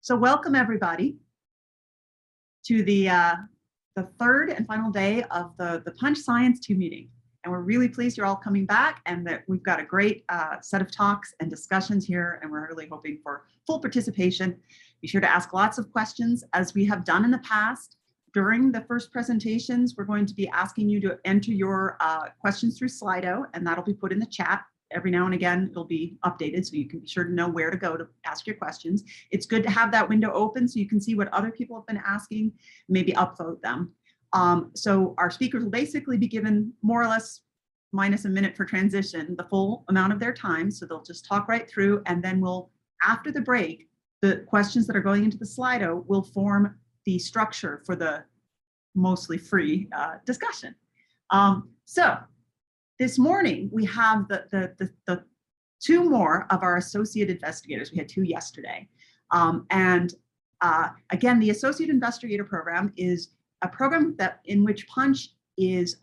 So welcome everybody to the third and final day of the Punch Science 2 meeting. And we're really pleased you're all coming back and that we've got a great set of talks and discussions here, and we're really hoping for full participation. Be sure to ask lots of questions as we have done in the past. During the first presentations, we're going to be asking you to enter your questions through Slido, and that'll be put in the chat. Every now and again, it'll be updated, so you can be sure to know where to go to ask your questions. It's good to have that window open so you can see what other people have been asking, maybe upvote them. So our speakers will basically be given more or less minus a minute for transition, the full amount of their time. So they'll just talk right through, and then we'll, after the break, the questions that are going into the Slido will form the structure for the mostly free discussion. So this morning, we have the two more of our associate investigators. We had two yesterday. Again, the associate investigator program is a program in which Punch is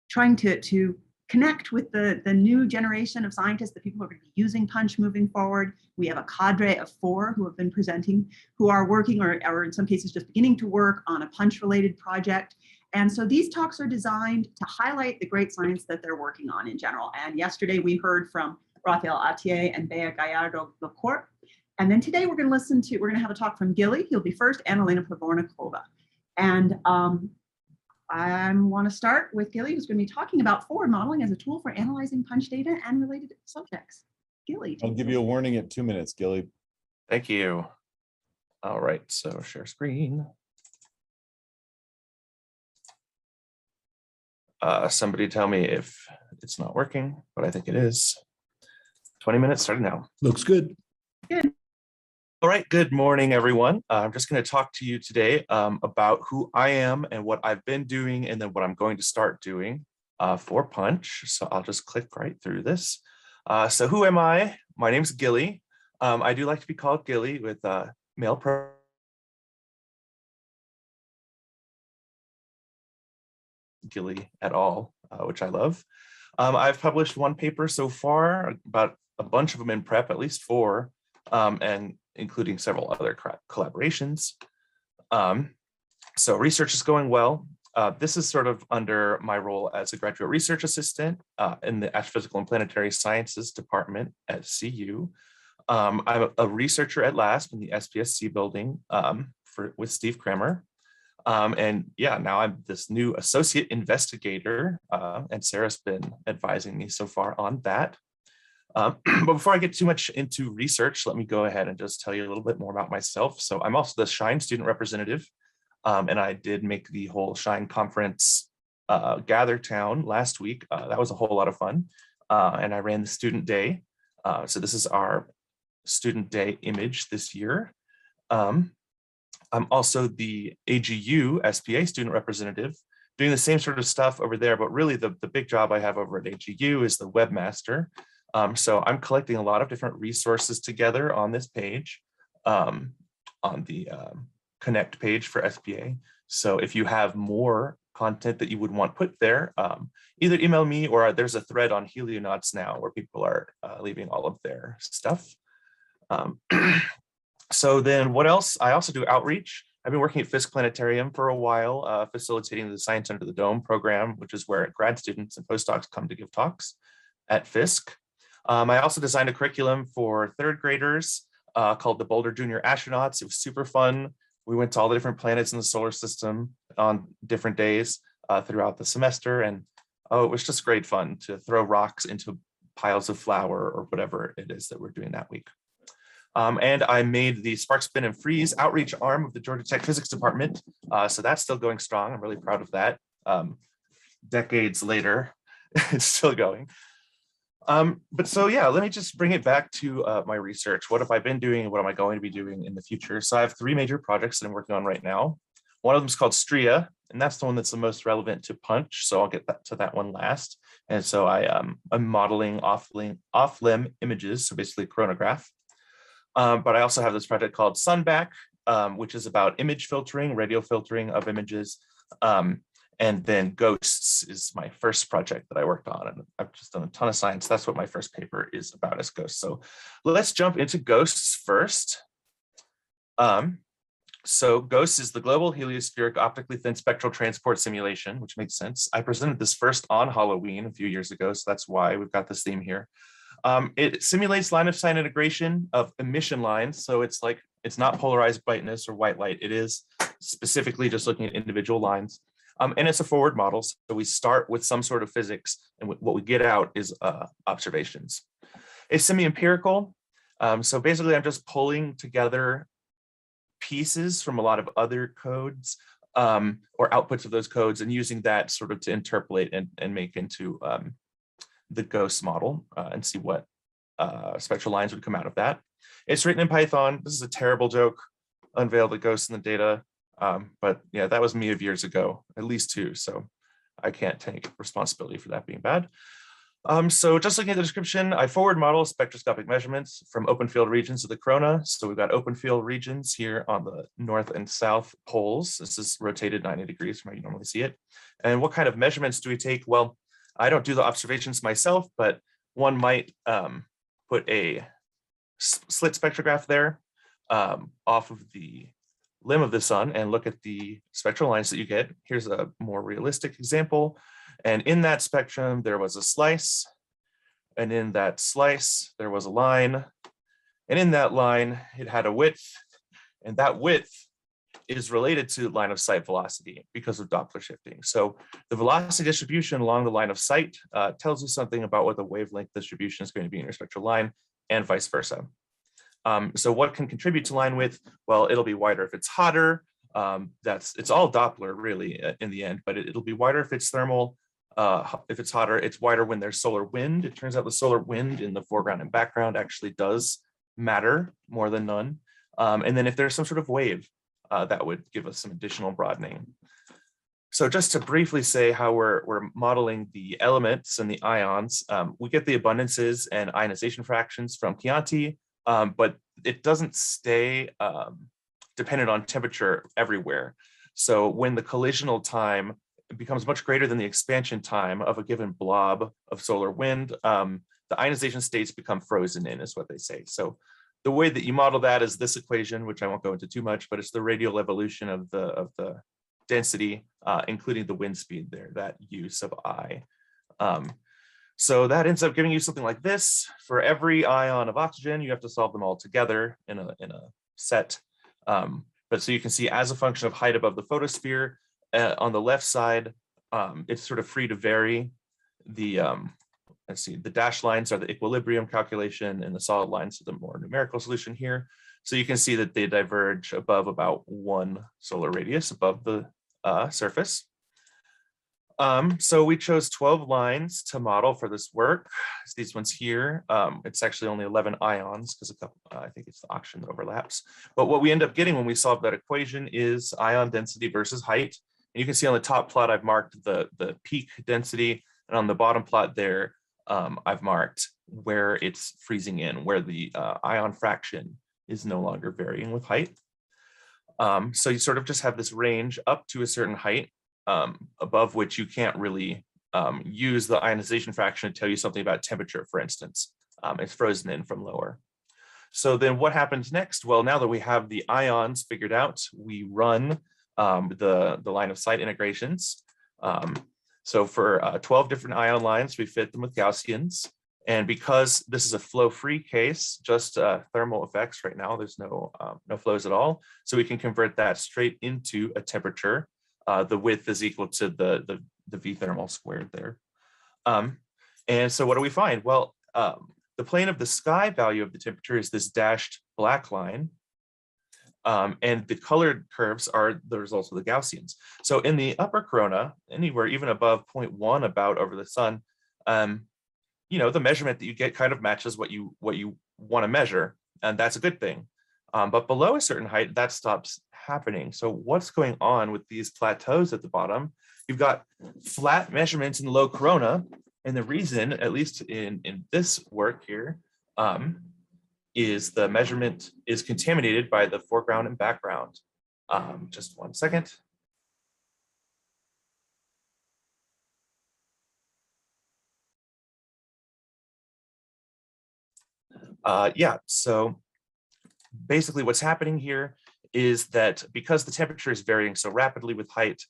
trying to connect with the new generation of scientists, the people who are going to be using Punch moving forward. We have a cadre of 4 who have been presenting, who are working or in some cases just beginning to work on a Punch-related project. And so these talks are designed to highlight the great science that they're working on in general. And yesterday we heard from Rafael Atier and Bea Gallardo-Lacourt. And then today we're going to have a talk from Gilly. He'll be first, and Elena Pavornikova. And I want to start with Gilly, who's going to be talking about forward modeling as a tool for analyzing Punch data and related subjects. Gilly. I'll give you a warning at 2 minutes, Gilly. Thank you. All right, so share screen. Somebody tell me if it's not working, but I think it is. 20 minutes starting now. Looks good. Good. All right, good morning, everyone. I'm just going to talk to you today about who I am and what I've been doing, and then what I'm going to start doing for Punch. So I'll just click right through this. So who am I? My name's Gilly. I do like to be called Gilly with male pronouns. Gilly at all, which I love. I've published 1 paper so far, about a bunch of them in prep, at least 4, and including several other collaborations. So research is going well. This is sort of under my role as a graduate research assistant in the Astrophysical and Planetary Sciences Department at CU. I'm a researcher at LASP in the SPSC building with Steve Kramer. And yeah, now I'm this new associate investigator, and Sarah's been advising me so far on that. But before I get too much into research, let me go ahead and just tell you a little bit more about myself. So I'm also the SHINE student representative, and I did make the whole SHINE conference gather town last week. That was a whole lot of fun, and I ran the student day. So this is our student day image this year. I'm also the AGU SPA student representative, doing the same sort of stuff over there, but really the big job I have over at AGU is the webmaster. So I'm collecting a lot of different resources together on this page, on the Connect page for SPA. So if you have more content that you would want put there, either email me, or there's a thread on Helionauts now where people are leaving all of their stuff. So then what else? I also do outreach. I've been working at Fisk Planetarium for a while, facilitating the Science Under the Dome program, which is where grad students and postdocs come to give talks at Fisk. I also designed a curriculum for 3rd graders called the Boulder Junior Astronauts. It was super fun. We went to all the different planets in the solar system on different days throughout the semester. And oh, it was just great fun to throw rocks into piles of flour or whatever it is that we're doing that week. And I made the Spark, Spin, and Freeze outreach arm of the Georgia Tech Physics Department. So that's still going strong. I'm really proud of that. Decades later, it's still going. But so yeah, let me just bring it back to my research. What have I been doing and what am I going to be doing in the future? So I have 3 major projects that I'm working on right now. One of them is called STRIA, and that's the one that's the most relevant to Punch. So I'll get to that one last. And so I'm modeling off-limb images, so basically chronograph. But I also have this project called Sunback, which is about image filtering, radio filtering of images. And then Ghosts is my first project that I worked on, and I've just done a ton of science. That's what my first paper is about, is Ghosts. So let's jump into Ghosts first. So GOES is the Global Heliospheric Optically Thin Spectral Transport Simulation, which makes sense. I presented this first on Halloween a few years ago, so that's why we've got this theme here. It simulates line of sight integration of emission lines. So it's like, it's not polarized brightness or white light. It is specifically just looking at individual lines. And it's a forward model. So we start with some sort of physics, and what we get out is observations. It's semi-empirical. So basically I'm just pulling together pieces from a lot of other codes or outputs of those codes and using that sort of to interpolate and make into the GOES model and see what spectral lines would come out of that. It's written in Python. This is a terrible joke, unveil the GOES in the data. But yeah, that was me of years ago, at least 2. So I can't take responsibility for that being bad. So just looking at the description, I forward model spectroscopic measurements from open field regions of the corona. So we've got open field regions here on the north and south poles. This is rotated 90 degrees from where you normally see it. And what kind of measurements do we take? Well, I don't do the observations myself, but one might put a slit spectrograph there off of the limb of the sun and look at the spectral lines that you get. Here's a more realistic example. And in that spectrum, there was a slice. And in that slice, there was a line. And in that line, it had a width. And that width is related to line of sight velocity because of Doppler shifting. So the velocity distribution along the line of sight tells you something about what the wavelength distribution is going to be in your spectral line, and vice versa. So what can contribute to line width? Well, it'll be wider if it's hotter. It's all Doppler really in the end, but it'll be wider if it's thermal. If it's hotter, it's wider when there's solar wind. It turns out the solar wind in the foreground and background actually does matter more than none. And then if there's some sort of wave, that would give us some additional broadening. So just to briefly say how we're modeling the elements and the ions, we get the abundances and ionization fractions from Chianti, but it doesn't stay dependent on temperature everywhere. So when the collisional time becomes much greater than the expansion time of a given blob of solar wind, the ionization states become frozen in, is what they say. So the way that you model that is this equation, which I won't go into too much, but it's the radial evolution of the density, including the wind speed there, that u sub I. So that ends up giving you something like this. For every ion of oxygen, you have to solve them all together in a set. But so you can see as a function of height above the photosphere, on the left side, it's sort of free to vary. Let's see, the dashed lines are the equilibrium calculation and the solid lines are the more numerical solution here. So you can see that they diverge above about 1 solar radius above the surface. So we chose 12 lines to model for this work. It's these ones here. It's actually only 11 ions because I think it's the oxygen that overlaps. But what we end up getting when we solve that equation is ion density versus height. And you can see on the top plot, I've marked the peak density, and on the bottom plot there, I've marked where it's freezing in, where the ion fraction is no longer varying with height. So you sort of just have this range up to a certain height, above which you can't really use the ionization fraction to tell you something about temperature, for instance. It's frozen in from lower. So then what happens next? Well, now that we have the ions figured out, we run the line of sight integrations. So for 12 different ion lines, we fit them with Gaussians. And because this is a flow-free case, just thermal effects right now, there's no flows at all. So we can convert that straight into a temperature. The width is equal to the V thermal squared there. And so what do we find? Well, the plane of the sky value of the temperature is this dashed black line. And the colored curves are the results of the Gaussians. So in the upper corona, anywhere even above 0.1 about over the sun, the measurement that you get kind of matches what you want to measure, and that's a good thing. But below a certain height, that stops happening. So what's going on with these plateaus at the bottom? You've got flat measurements in the low corona, and the reason, at least in this work here, is the measurement is contaminated by the foreground and background. Just one second. So basically what's happening here is that because the temperature is varying so rapidly with height,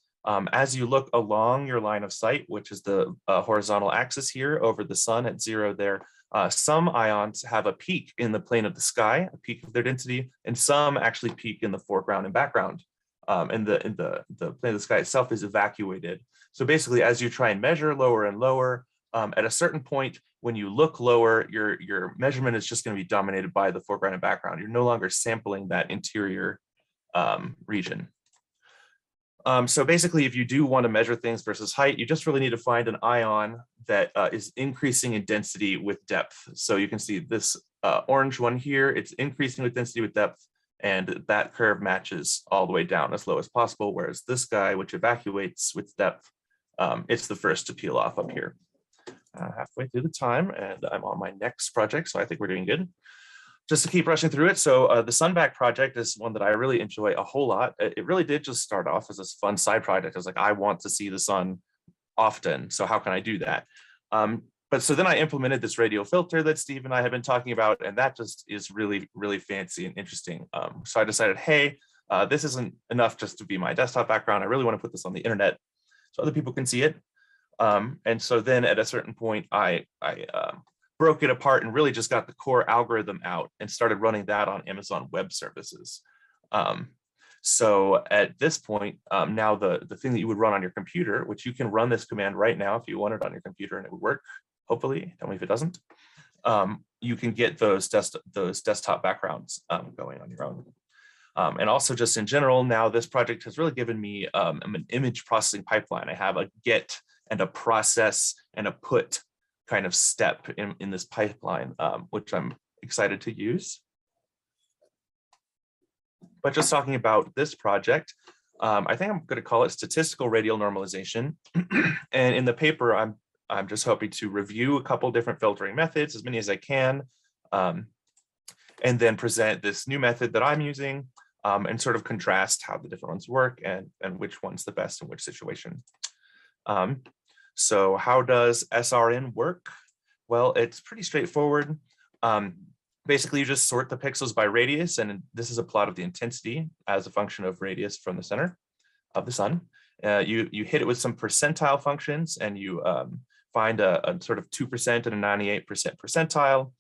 as you look along your line of sight, which is the horizontal axis here over the sun at 0 there, some ions have a peak in the plane of the sky, a peak of their density, and some actually peak in the foreground and background. And the plane of the sky itself is evacuated. So basically, as you try and measure lower and lower, at a certain point, when you look lower, your measurement is just going to be dominated by the foreground and background. You're no longer sampling that interior region. So basically, if you do want to measure things versus height, you just really need to find an ion that is increasing in density with depth. So you can see this orange one here, it's increasing with density with depth, and that curve matches all the way down as low as possible, whereas this guy, which evacuates with depth, it's the first to peel off up here. Halfway through the time, and I'm on my next project, so I think we're doing good. Just to keep rushing through it, so the Sunback project is one that I really enjoy a whole lot. It really did just start off as this fun side project. I was like, I want to see the sun often, so how can I do that? But so then I implemented this radial filter that Steve and I have been talking about, and that just is really, really fancy and interesting. So I decided, hey, this isn't enough just to be my desktop background. I really want to put this on the internet so other people can see it. And so then at a certain point, I broke it apart and really just got the core algorithm out and started running that on Amazon Web Services. So at this point, now the thing that you would run on your computer, which you can run this command right now if you want it on your computer and it would work, hopefully, tell me if it doesn't, you can get those desktop backgrounds going on your own. And also just in general, now this project has really given me an image processing pipeline. I have a get and a process and a put kind of step in this pipeline, which I'm excited to use. But just talking about this project, I think I'm going to call it statistical radial normalization. And in the paper, I'm just hoping to review a couple different filtering methods, as many as I can, and then present this new method that I'm using, and sort of contrast how the different ones work and which one's the best in which situation. So how does SRN work? Well, it's pretty straightforward. Basically, you just sort the pixels by radius, and this is a plot of the intensity as a function of radius from the center of the sun. You hit it with some percentile functions, and you find a sort of 2% and a 98% percentile.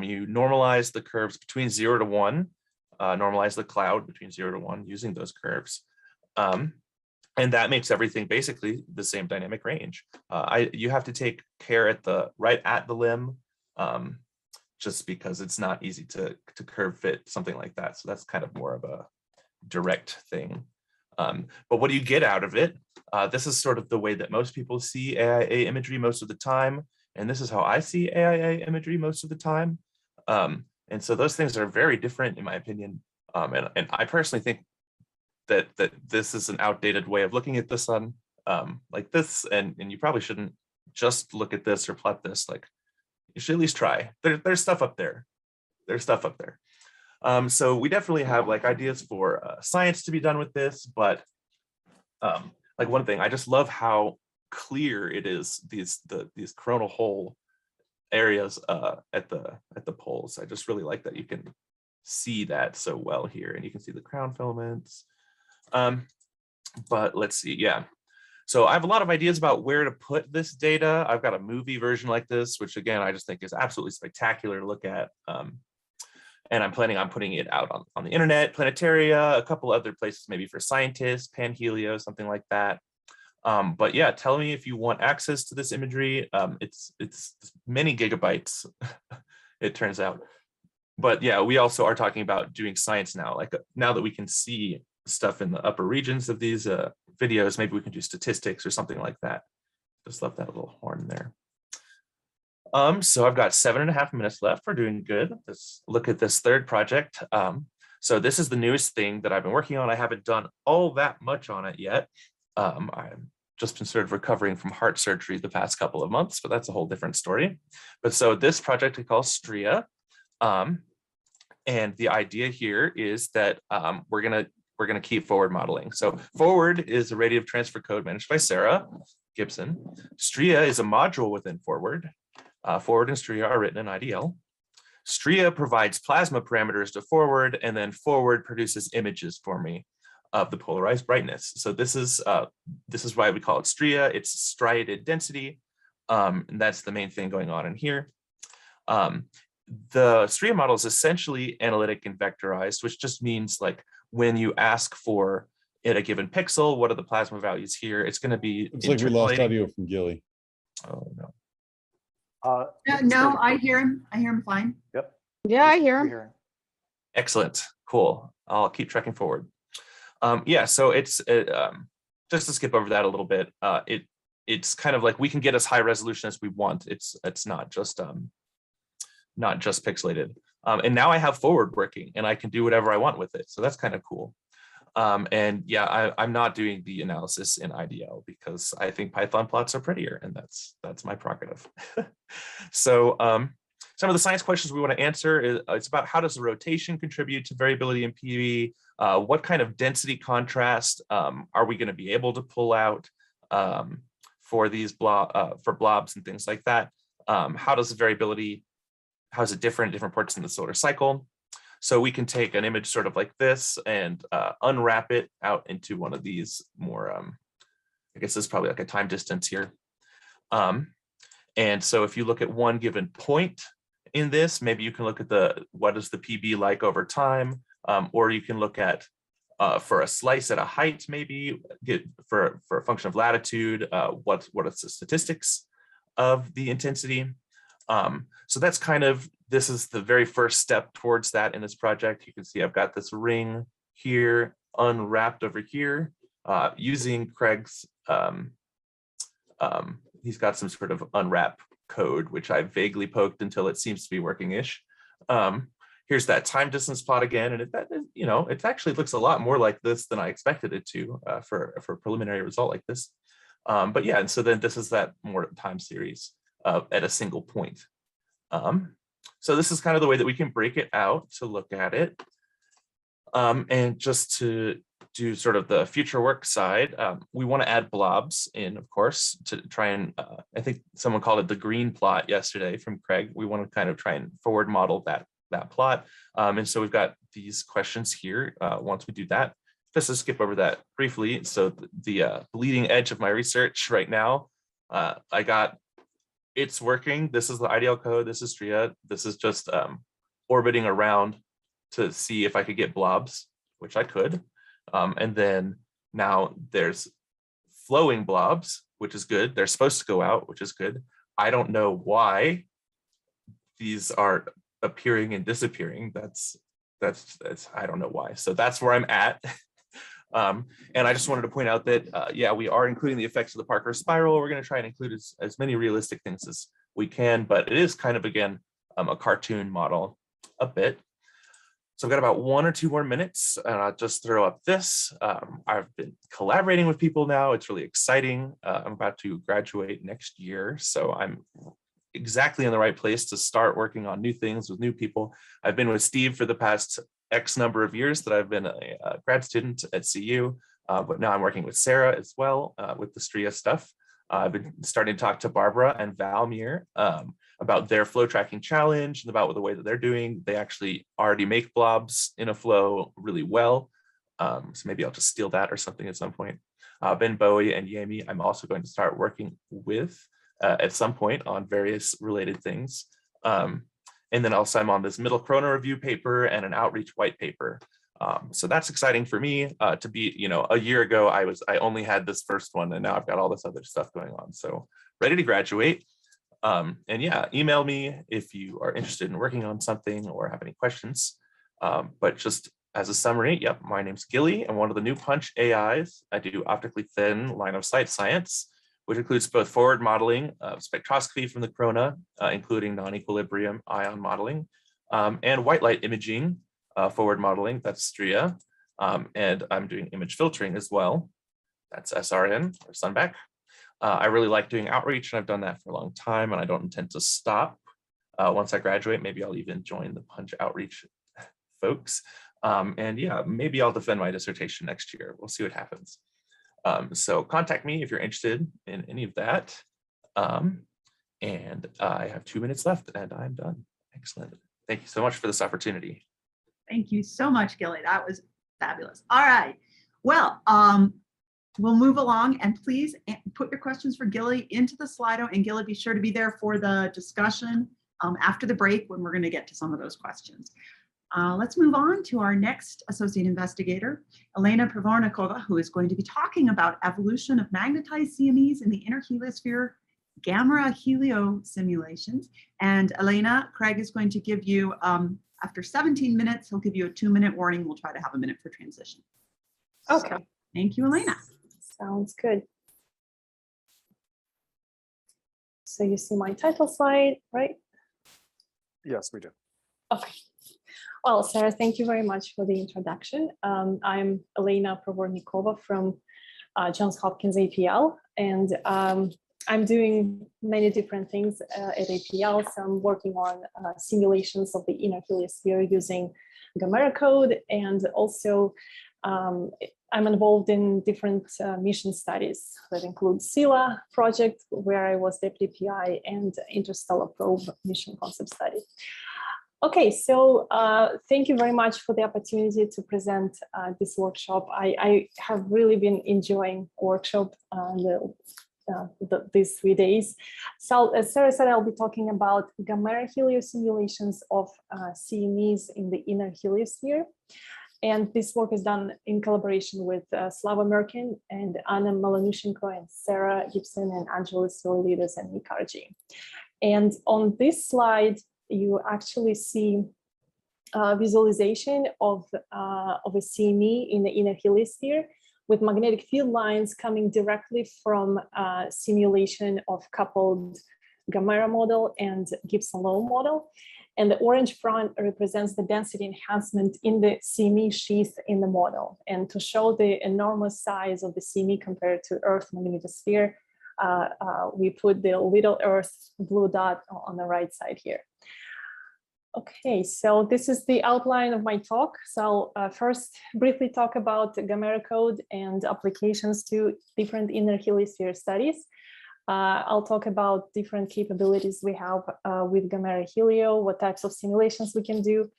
You normalize the curves between 0 to 1, normalize the cloud between 0 to 1 using those curves. And that makes everything basically the same dynamic range. You have to take care right at the limb, just because it's not easy to curve fit something like that. So that's kind of more of a direct thing. But what do you get out of it? This is sort of the way that most people see AIA imagery most of the time. And this is how I see AIA imagery most of the time. And so those things are very different in my opinion. And I personally think that this is an outdated way of looking at the sun like this, and you probably shouldn't just look at this or plot this. Like, you should at least try. There's stuff up there. There's stuff up there. So we definitely have like ideas for science to be done with this, but like one thing, I just love how clear it is, these coronal hole areas at the poles. I just really like that you can see that so well here, and you can see the crown filaments. But let's see, yeah. So I have a lot of ideas about where to put this data. I've got a movie version like this, which again, I just think is absolutely spectacular to look at. And I'm planning on putting it out on the internet, Planetaria, a couple other places, maybe for scientists, Panhelio, something like that. But yeah, tell me if you want access to this imagery. It's many gigabytes, it turns out. But yeah, we also are talking about doing science now. Like now that we can see stuff in the upper regions of these videos, maybe we can do statistics or something like that. Just left that little horn there. So I've got 7.5 minutes left. We're doing good. Let's look at this third project. So this is the newest thing that I've been working on. I haven't done all that much on it yet. I've just been sort of recovering from heart surgery the past couple of months, but that's a whole different story. But so this project we call STRIA. And the idea here is that we're gonna keep forward modeling. So forward is a radiative transfer code managed by Sarah Gibson. STRIA is a module within forward. Forward and STRIA are written in IDL. STRIA provides plasma parameters to forward, and then forward produces images for me of the polarized brightness. So this is why we call it STRIA. It's striated density, and that's the main thing going on in here. The STRIA model is essentially analytic and vectorized, which just means like when you ask for at a given pixel, what are the plasma values here? It's going to be. Looks like we lost audio from Gilly. Oh no. No, I hear him. I hear him fine. Yep. Yeah, I hear him. Excellent. Cool. I'll keep tracking forward. Yeah, so it's just to skip over that a little bit. It's kind of like we can get as high resolution as we want. It's not just pixelated. And now I have forward working, and I can do whatever I want with it. So that's kind of cool. And yeah, I'm not doing the analysis in IDL because I think Python plots are prettier, and that's my prerogative. So some of the science questions we want to answer is it's about how does the rotation contribute to variability in PV? What kind of density contrast are we going to be able to pull out for these blobs and things like that? How does the variability, how is it different at different parts in the solar cycle? So we can take an image sort of like this and unwrap it out into one of these more, I guess this is probably like a time distance here. And so if you look at one given point in this, maybe you can look at what is the PB like over time, or you can look at for a slice at a height, maybe get for a function of latitude, what are the statistics of the intensity. So that's kind of, this is the very first step towards that in this project. You can see I've got this ring here unwrapped over here using Craig's, he's got some sort of unwrap code, which I vaguely poked until it seems to be working-ish. Here's that time distance plot again, and it actually looks a lot more like this than I expected it to for a preliminary result like this. But yeah, and so then this is that more time series at a single point. So this is kind of the way that we can break it out to look at it. And just to do sort of the future work side, we want to add blobs in, of course, to try and, I think someone called it the green plot yesterday from Craig. We want to kind of try and forward model that plot. And so we've got these questions here. Once we do that, just to skip over that briefly. So the bleeding edge of my research right now, it's working. This is the IDL code. This is STRIA. This is just orbiting around to see if I could get blobs, which I could. And then now there's flowing blobs, which is good. They're supposed to go out, which is good. I don't know why these are appearing and disappearing. That's I don't know why. So that's where I'm at. And I just wanted to point out that, yeah, we are including the effects of the Parker spiral. We're going to try and include as many realistic things as we can, but it is kind of, again, a cartoon model a bit. So I've got about 1 or 2 more minutes, and I'll just throw up this. I've been collaborating with people now. It's really exciting. I'm about to graduate next year, so I'm exactly in the right place to start working on new things with new people. I've been with Steve for the past X number of years that I've been a grad student at CU, but now I'm working with Sarah as well with the STRIA stuff. I've been starting to talk to Barbara and Valmir about their flow tracking challenge and about the way that they're doing. They actually already make blobs in a flow really well. So maybe I'll just steal that or something at some point. Ben Bowie and Yami, I'm also going to start working with at some point on various related things. And then also I'm on this middle corona review paper and an outreach white paper. So that's exciting for me to be, a year ago, I only had this first one, and now I've got all this other stuff going on. So ready to graduate. And yeah, email me if you are interested in working on something or have any questions. But just as a summary, yep, my name's Gilly. I'm one of the new PUNCH AIs. I do optically thin line of sight science, which includes both forward modeling of spectroscopy from the corona, including non-equilibrium ion modeling, and white light imaging, forward modeling, that's STRIA, and I'm doing image filtering as well. That's SRN, or Sunback. I really like doing outreach, and I've done that for a long time, and I don't intend to stop. Once I graduate, maybe I'll even join the PUNCH outreach folks. And yeah, maybe I'll defend my dissertation next year. We'll see what happens. So contact me if you're interested in any of that. And I have 2 minutes left, and I'm done. Excellent. Thank you so much for this opportunity. Thank you so much, Gilly. That was fabulous. All right. Well, we'll move along, and please put your questions for Gilly into the Slido, and Gilly, be sure to be there for the discussion after the break when we're going to get to some of those questions. Let's move on to our next associate investigator, Elena Provornikova, who is going to be talking about evolution of magnetized CMEs in the inner heliosphere gamma helio simulations. And Elena, Craig is going to give you, after 17 minutes, he'll give you a 2-minute warning. We'll try to have a minute for transition. Okay. So, thank you, Elena. Sounds good. So you see my title slide, right? Yes, we do. Okay. Well, Sarah, thank you very much for the introduction. I'm Elena Provornikova from Johns Hopkins APL, and I'm doing many different things at APL. So I'm working on simulations of the inner heliosphere using Gamera code, and also I'm involved in different mission studies that include SELA project, where I was deputy PI, and Interstellar Probe mission concept study. Okay, so thank you very much for the opportunity to present this workshop. I have really been enjoying workshop these 3 days. So as Sarah said, I'll be talking about Gamera helio simulations of CMEs in the inner heliosphere. And this work is done in collaboration with Slava Merkin and Anna Malanushenko and Sarah Gibson and Angela Sorolides and NCAR. And on this slide, you actually see visualization of a CME in the inner heliosphere with magnetic field lines coming directly from simulation of coupled Gamera model and Gibson-Low model. And the orange front represents the density enhancement in the CME sheath in the model. And to show the enormous size of the CME compared to Earth magnetosphere, we put the little Earth blue dot on the right side here. Okay, so this is the outline of my talk. So I'll first briefly talk about Gamera code and applications to different inner heliosphere studies. I'll talk about different capabilities we have with Gamera Helio, what types of simulations we can do.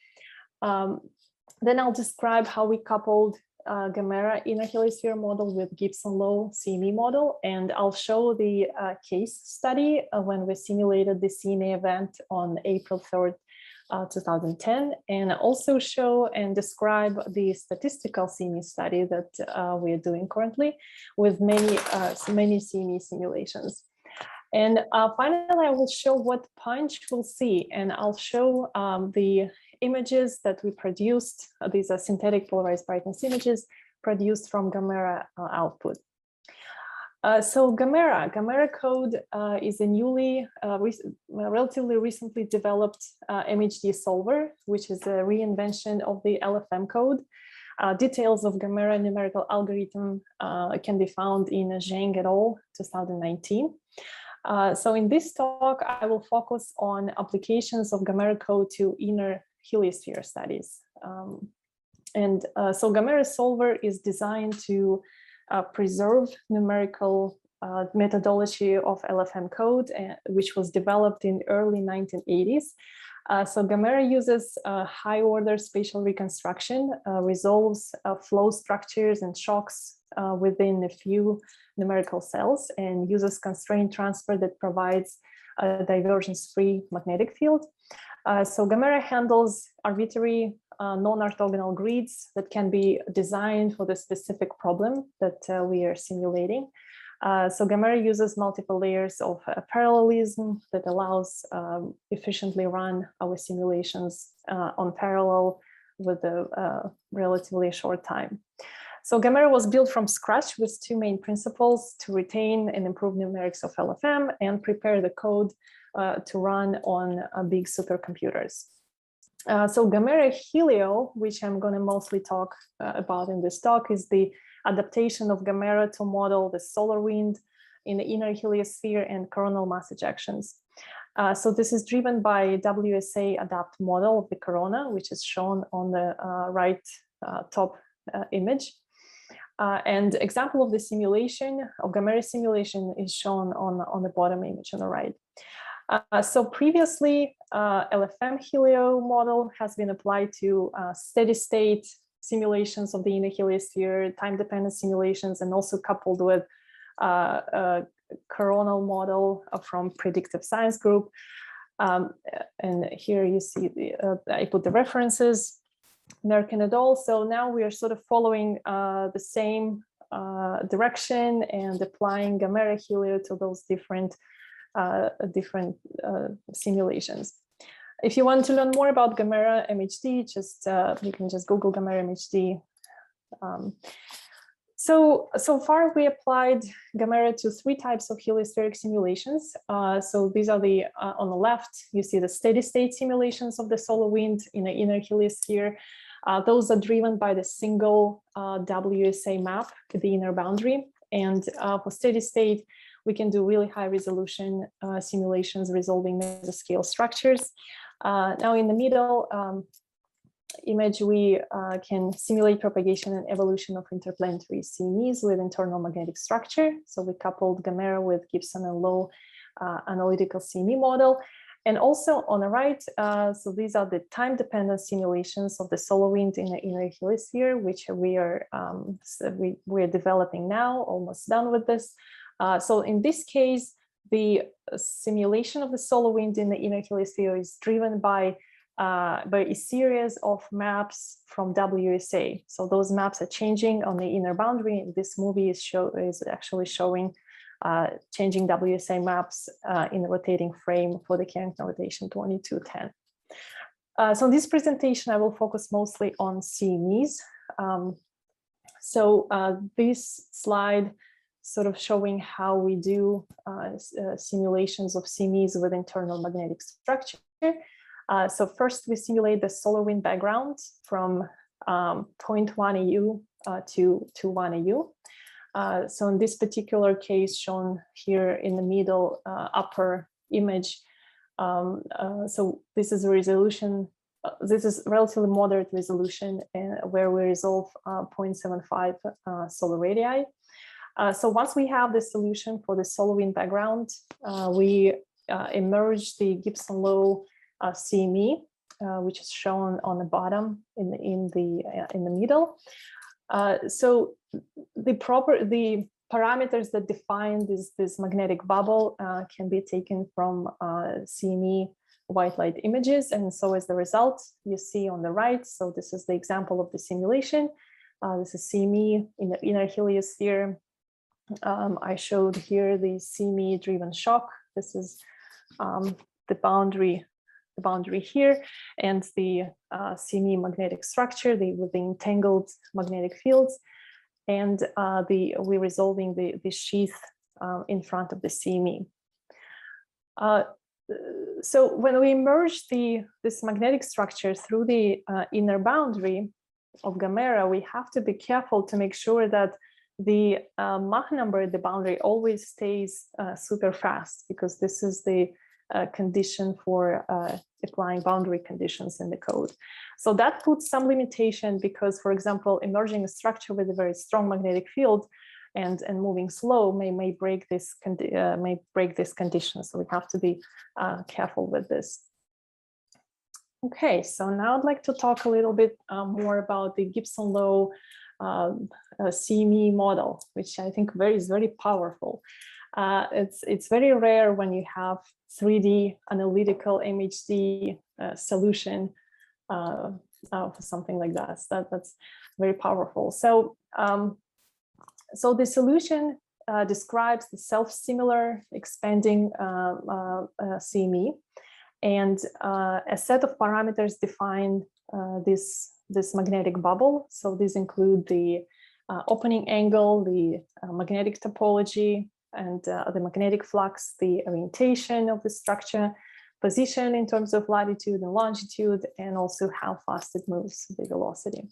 Then I'll describe how we coupled Gamera inner heliosphere model with Gibson-Low CME model, and I'll show the case study when we simulated the CME event on April 3rd, 2010, and also show and describe the statistical CME study that we are doing currently with many CME simulations. And finally, I will show what PUNCH will see, and I'll show the images that we produced. These are synthetic polarized brightness images produced from Gamera output. So Gamera code is a newly, relatively recently developed MHD solver, which is a reinvention of the LFM code. Details of Gamera numerical algorithm can be found in Zhang et al. 2019. So in this talk, I will focus on applications of Gamera code to inner heliosphere studies. So Gamera solver is designed to preserve numerical methodology of LFM code, which was developed in early 1980s. So Gamera uses high order spatial reconstruction, resolves flow structures and shocks within a few numerical cells, and uses constraint transfer that provides a divergence-free magnetic field. So Gamera handles arbitrary non-orthogonal grids that can be designed for the specific problem that we are simulating. So Gamera uses multiple layers of parallelism that allows efficiently run our simulations on parallel with a relatively short time. So Gamera was built from scratch with two main principles: to retain and improve numerics of LFM and prepare the code to run on big supercomputers. So Gamera Helio, which I'm going to mostly talk about in this talk, is the adaptation of Gamera to model the solar wind in the inner heliosphere and coronal mass ejections. So this is driven by WSA adapt model of the corona, which is shown on the right top image. And example of the simulation of Gamera simulation is shown on the bottom image on the right. So previously, LFM helio model has been applied to steady state simulations of the inner heliosphere, time-dependent simulations, and also coupled with a coronal model from Predictive Science Group. And here you see, I put the references, Merkin et al. So now we are sort of following the same direction and applying Gamera helio to those different simulations. If you want to learn more about Gamera MHD, just you can just Google Gamera MHD. So far we applied Gamera to 3 types of heliospheric simulations. So these are the, on the left, you see the steady state simulations of the solar wind in the inner heliosphere. Those are driven by the single WSA map, the inner boundary. And for steady state, we can do really high resolution simulations resolving mesoscale structures. Now in the middle image, we can simulate propagation and evolution of interplanetary CMEs with internal magnetic structure. So we coupled Gamera with Gibson and Low analytical CME model. And also on the right, so these are the time-dependent simulations of the solar wind in the inner heliosphere, which we are we're developing now, almost done with this. So in this case, the simulation of the solar wind in the inner heliosphere is driven by a series of maps from WSA. So those maps are changing on the inner boundary. This movie is actually showing changing WSA maps in the rotating frame for the Carrington rotation 2210. So in this presentation, I will focus mostly on CMEs. This slide sort of showing how we do simulations of CMEs with internal magnetic structure. So first we simulate the solar wind background from 0.1 AU to 1 AU. So in this particular case shown here in the middle upper image, so this is a resolution, this is relatively moderate resolution where we resolve 0.75 solar radii. So once we have the solution for the solar wind background, we emerge the Gibson-Low CME, which is shown on the bottom in the middle. So the parameters that define this magnetic bubble can be taken from CME white light images, and so as the result you see on the right. So this is the example of the simulation. This is CME in the inner heliosphere. I showed here the CME driven shock. This is the boundary here, and the CME magnetic structure with the entangled magnetic fields, and we're resolving the sheath in front of the CME. So when we merge this magnetic structure through the inner boundary of Gamera, we have to be careful to make sure that the Mach number at the boundary always stays super fast, because this is the condition for applying boundary conditions in the code. So that puts some limitation, because, for example, emerging a structure with a very strong magnetic field and moving slow may break this condition. So we have to be careful with this. Okay, so now I'd like to talk a little bit more about the Gibson-Low CME model, which I think is very powerful. It's very rare when you have 3D analytical MHD solution for something like that. That's very powerful. So so the solution describes the self-similar expanding CME, and a set of parameters define this magnetic bubble. So these include the opening angle, the magnetic topology, and the magnetic flux, the orientation of the structure, position in terms of latitude and longitude, and also how fast it moves, the velocity.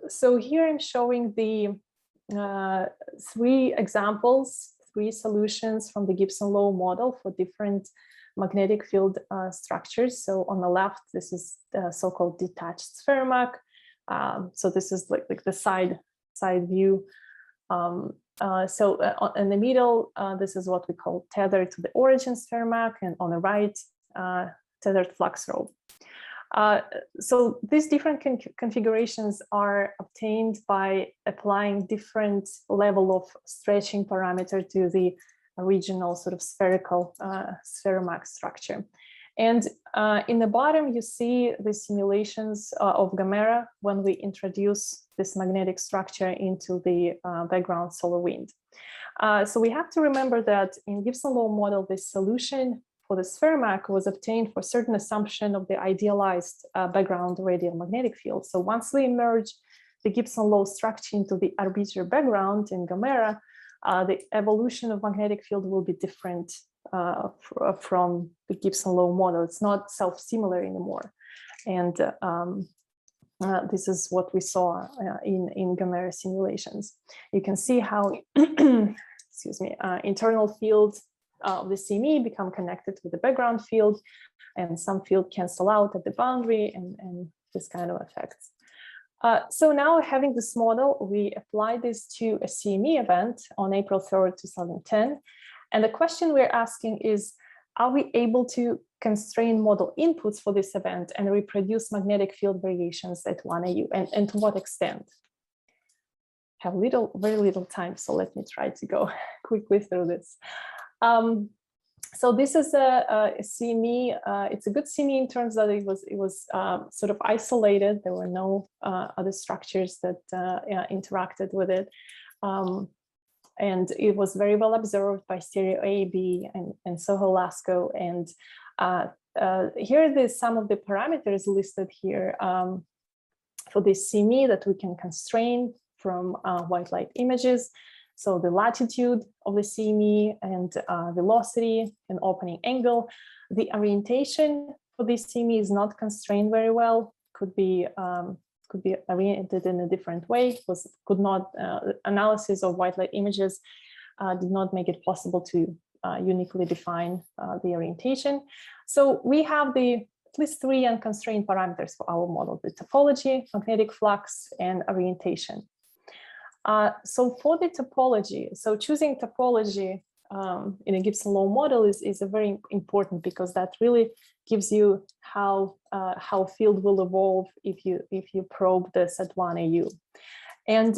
So here I'm showing the 3 examples, 3 solutions from the Gibson-Low model for different magnetic field structures. So on the left, this is the so-called detached spheroMAG. So this is like the side view. In the middle, this is what we call tethered to the origin sphere map, and on the right, tethered flux rope. So these different configurations are obtained by applying different level of stretching parameter to the original sort of spherical spheromax structure. And in the bottom, you see the simulations of Gamera when we introduce this magnetic structure into the background solar wind. So we have to remember that in Gibson law model, this solution for the spheromax was obtained for certain assumption of the idealized background radial magnetic field. So once we merge the Gibson law structure into the arbitrary background in Gamera, the evolution of magnetic field will be different from the Gibson law model. It's not self-similar anymore. And this is what we saw in Gamera simulations. You can see how, excuse me, internal fields of the CME become connected with the background field, and some field cancel out at the boundary, and this kind of effects. So now, having this model, we apply this to a CME event on April 3rd, 2010. And the question we're asking is, are we able to constrain model inputs for this event and reproduce magnetic field variations at 1 AU, and to what extent? Have very little time, so let me try to go quickly through this. So this is a CME. It's a good CME in terms that it was sort of isolated. There were no other structures that interacted with it. And it was very well observed by Stereo A, B, and Soho Lasco. And here are some of the parameters listed here for this CME that we can constrain from white light images. So the latitude of the CME and velocity and opening angle. The orientation for this CME is not constrained very well. Could be oriented in a different way. Analysis of white light images did not make it possible to uniquely define the orientation. So we have at least 3 unconstrained parameters for our model: the topology, magnetic flux, and orientation. So for the topology, so choosing topology in a Gibson law model is a very important, because that really gives you how field will evolve if you probe this at 1 AU. And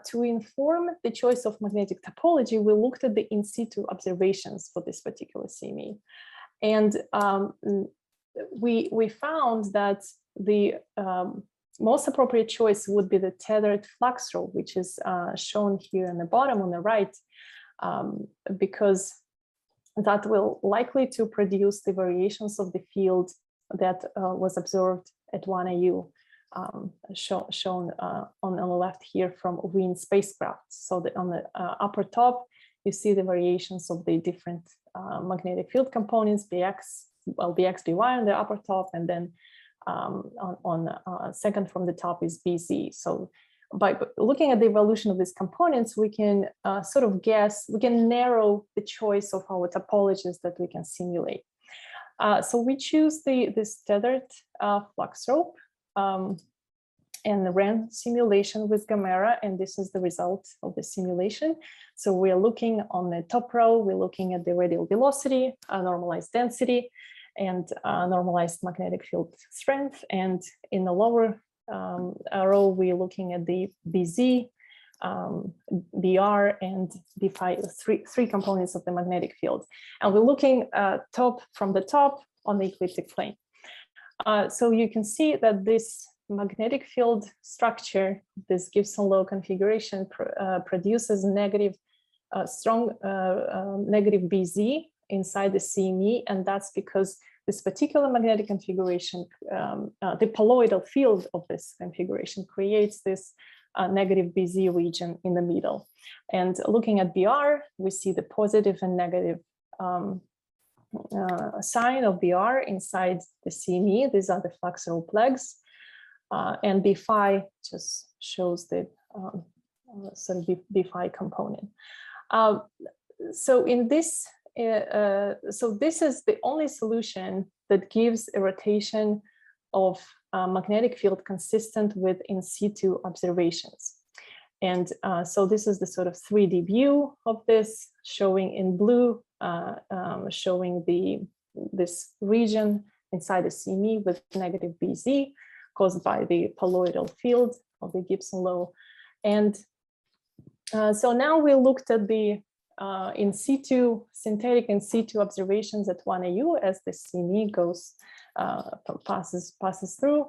to inform the choice of magnetic topology, we looked at the in situ observations for this particular CME. And we found that the most appropriate choice would be the tethered flux rope, which is shown here in the bottom on the right, because that will likely to produce the variations of the field that was observed at 1 AU, shown on the left here from wind spacecraft. So on the upper top, you see the variations of the different magnetic field components, BX, BY on the upper top, and then second from the top is BZ. So by looking at the evolution of these components, we can sort of guess, we can narrow the choice of our topologies that we can simulate. So we choose this tethered flux rope and ran simulation with Gamera, and this is the result of the simulation. So we're looking on the top row, we're looking at the radial velocity, normalized density, and normalized magnetic field strength. And in the lower row, we're looking at the BZ, BR, and B5, three components of the magnetic field. And we're looking from the top on the ecliptic plane. So you can see that this magnetic field structure, this Gibson law configuration, produces strong negative BZ inside the CME, and that's because this particular magnetic configuration, the poloidal field of this configuration creates this negative BZ region in the middle. And looking at BR, we see the positive and negative sign of BR inside the CME. These are the flux rope legs. And B5 just shows the sort of B5 component. So in this, so this is the only solution that gives a rotation of magnetic field consistent with in situ observations. And so this is the sort of 3D view of this, showing in blue, showing this region inside the CME with negative BZ caused by the poloidal field of the Gibson law. And so now we looked at the in situ, synthetic in situ observations at 1AU as the CME goes, passes through.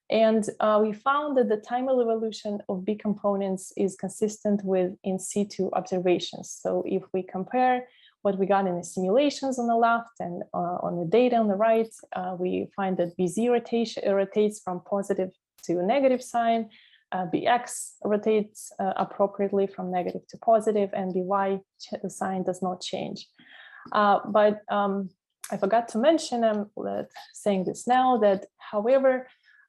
And we found that the timer evolution of B components is consistent with in situ observations. So if we compare what we got in the simulations on the left and on the data on the right, we find that BZ rotates from positive to negative sign, BX rotates appropriately from negative to positive, and BY sign does not change. But I forgot to mention, I'm saying this now, that however,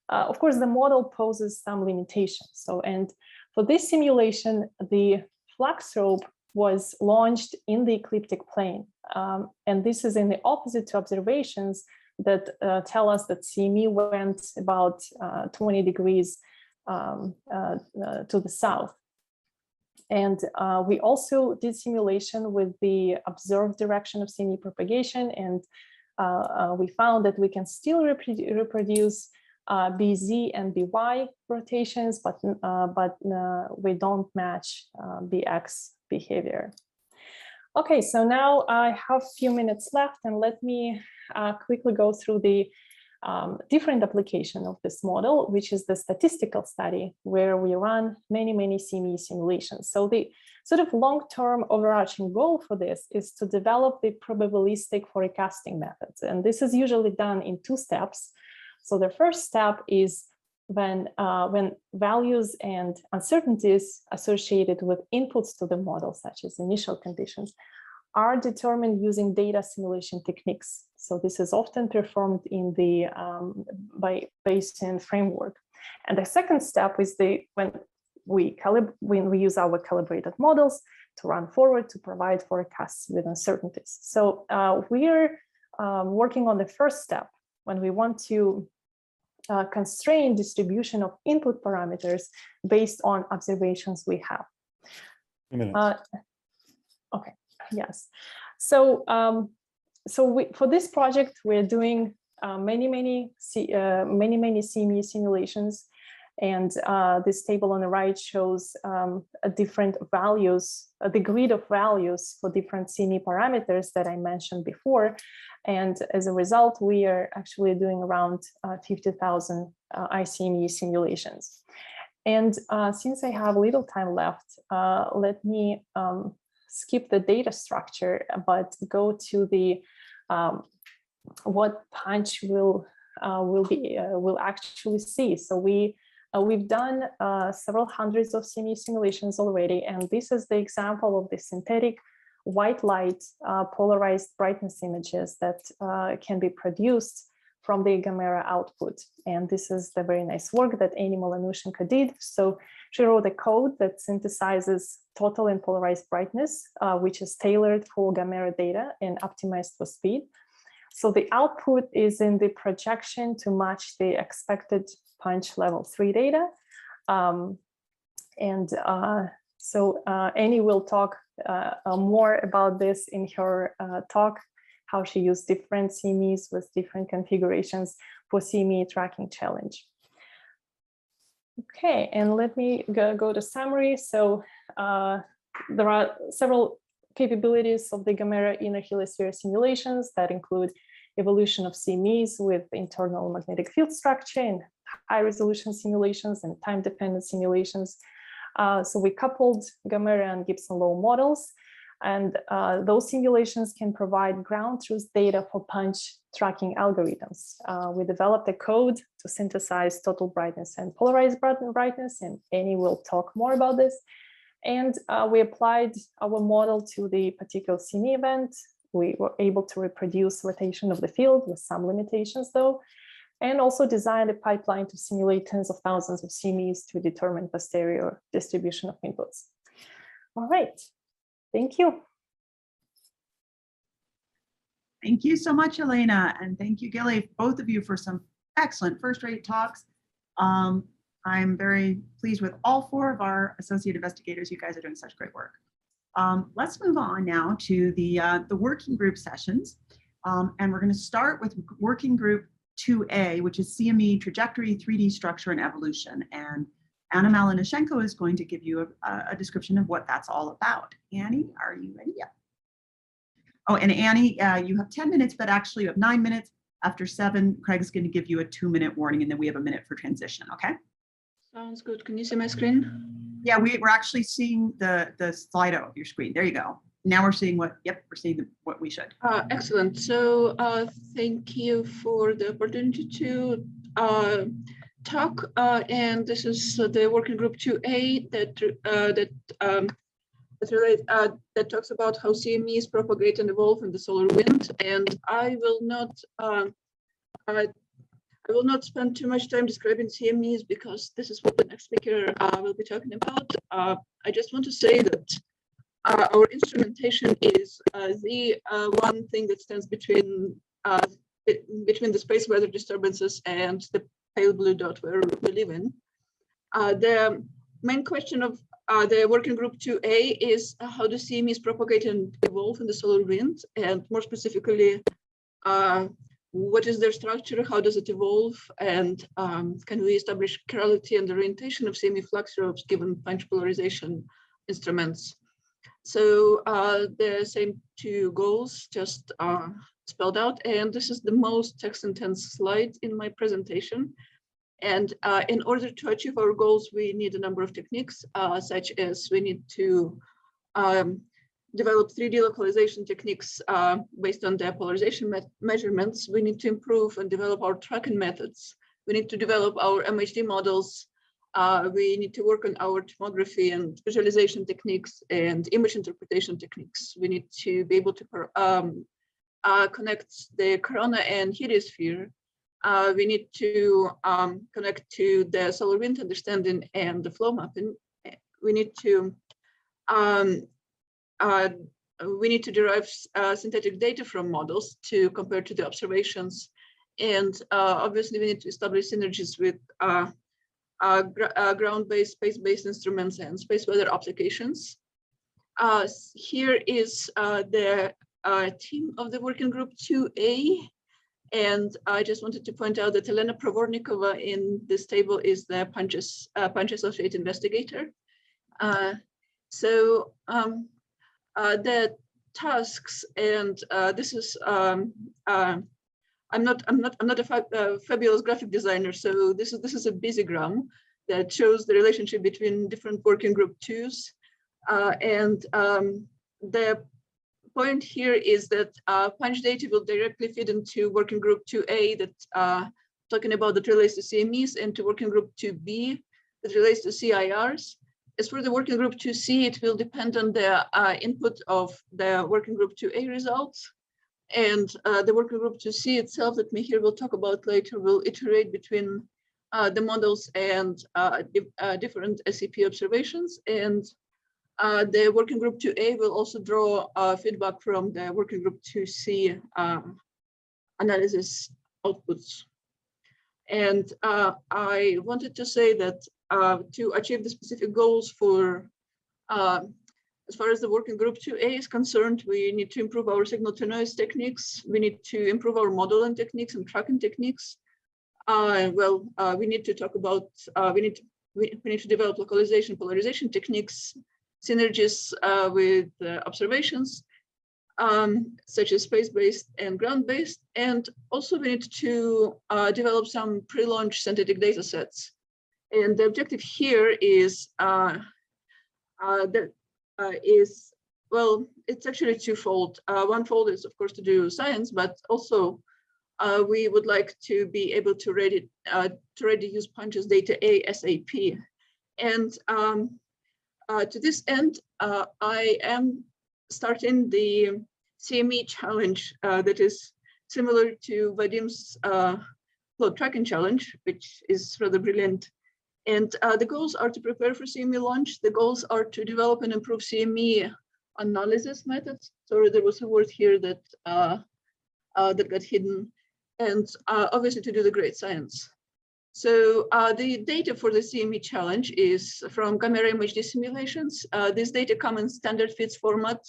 of course, the model poses some limitations. So, and for this simulation, the flux rope was launched in the ecliptic plane. And this is in the opposite to observations that tell us that CME went about 20 degrees to the south. And we also did simulation with the observed direction of CME propagation. And we found that we can still reproduce BZ and BY rotations, but we don't match BX behavior. Okay, so now I have a few minutes left, and let me quickly go through the different application of this model, which is the statistical study, where we run many CME simulations. So the sort of long-term overarching goal for this is to develop the probabilistic forecasting methods. And this is usually done in 2 steps. So the first step is when values and uncertainties associated with inputs to the model, such as initial conditions, are determined using data simulation techniques. So this is often performed in the by Bayesian framework. And the second step is when we use our calibrated models to run forward to provide forecasts with uncertainties. So we're working on the first step when we want to constrain distribution of input parameters based on observations we have. Okay. Yes. So for this project, we're doing many CME simulations, and this table on the right shows different values, the grid of values for different CME parameters that I mentioned before. And as a result, we are actually doing around 50,000 ICME simulations. And since I have little time left, let me skip the data structure, but go to the what PUNCH will actually see. So we've done several hundreds of CME simulations already, and this is the example of the synthetic white light polarized brightness images that can be produced from the Gamera output. And this is the very nice work that Amy Molinushchenko did. So she wrote a code that synthesizes total and polarized brightness, which is tailored for Gamera data and optimized for speed. So the output is in the projection to match the expected PUNCH level 3 data. So Annie will talk more about this in her talk, how she used different CMEs with different configurations for CME tracking challenge. Okay, and let me go to summary. So there are several capabilities of the Gamera inner heliosphere simulations that include evolution of CMEs with internal magnetic field structure and high resolution simulations and time-dependent simulations. So we coupled Gamera and Gibson law models, and those simulations can provide ground truth data for PUNCH tracking algorithms. We developed a code to synthesize total brightness and polarized brightness, and Annie will talk more about this. And we applied our model to the particular CME event. We were able to reproduce rotation of the field with some limitations though, and also designed a pipeline to simulate tens of thousands of CMEs to determine posterior distribution of inputs. All right, thank you. Thank you so much, Elena, and thank you, Gilly, both of you, for some excellent first-rate talks. I'm very pleased with all 4 of our associate investigators. You guys are doing such great work. Let's move on now to the working group sessions. And we're going to start with working group 2A, which is CME Trajectory, 3D Structure, and Evolution. And Anna Malinishenko is going to give you a description of what that's all about. Annie, are you ready? Yeah. Oh, and Annie, you have 10 minutes, but actually you have 9 minutes. After 7, Craig's going to give you a 2-minute warning, and then we have a minute for transition, okay? Sounds good. Can you see my screen? Yeah, we're actually seeing the Slido of your screen. There you go. Now we're seeing what, yep, we're seeing what we should. Excellent. So thank you for the opportunity to talk. And this is the working group 2A that talks about how CMEs propagate and evolve in the solar wind. And I will not spend too much time describing CMEs because this is what the next speaker will be talking about. I just want to say that our instrumentation is the one thing that stands between the space weather disturbances and the pale blue dot where we live in. The main question of the working group 2A is how do CMEs propagate and evolve in the solar wind, and more specifically, what is their structure, how does it evolve, and can we establish chirality and orientation of CME flux ropes given punch polarization instruments? So the same 2 goals just spelled out, and this is the most text-intense slide in my presentation. And in order to achieve our goals, we need a number of techniques, such as we need to develop 3D localization techniques based on the polarization measurements. We need to improve and develop our tracking methods. We need to develop our MHD models. We need to work on our tomography and visualization techniques and image interpretation techniques. We need to be able to connect the corona and heliosphere. We need to connect to the solar wind understanding and the flow mapping. We need to derive synthetic data from models to compare to the observations. And obviously we need to establish synergies with ground-based, space-based instruments and space weather applications. Here is the team of the working group 2A. And I just wanted to point out that Elena Provornikova in this table is the PUNCH associate investigator. So the tasks, and this is I'm not a fabulous graphic designer, so this is a busygram that shows the relationship between different working group 2s, and the point here is that punch data will directly feed into working group 2A that talking about that relates to CMEs, and to working group 2B that relates to CIRs. As for the working group 2C, it will depend on the input of the working group 2A results. And the working group 2C itself that Mihir will talk about later will iterate between the models and different SCP observations. And the working group 2A will also draw feedback from the working group 2C analysis outputs. And I wanted to say that to achieve the specific goals for, as far as the working group 2A is concerned, we need to improve our signal to noise techniques. We need to improve our modeling techniques and tracking techniques. We need to talk about, we need to develop localization, polarization techniques, synergies with observations, such as space-based and ground-based. And also we need to develop some pre-launch synthetic data sets. And the objective here is, it's actually twofold. One fold is, of course, to do science, but also we would like to be able to ready use PUNCH's data ASAP. And to this end, I am starting the CME challenge that is similar to Vadim's flow tracking challenge, which is rather brilliant. And the goals are to prepare for CME launch. The goals are to develop and improve CME analysis methods. Sorry, there was a word here that that got hidden. And obviously to do the great science. So the data for the CME challenge is from camera MHD simulations. This data come in standard FITS format.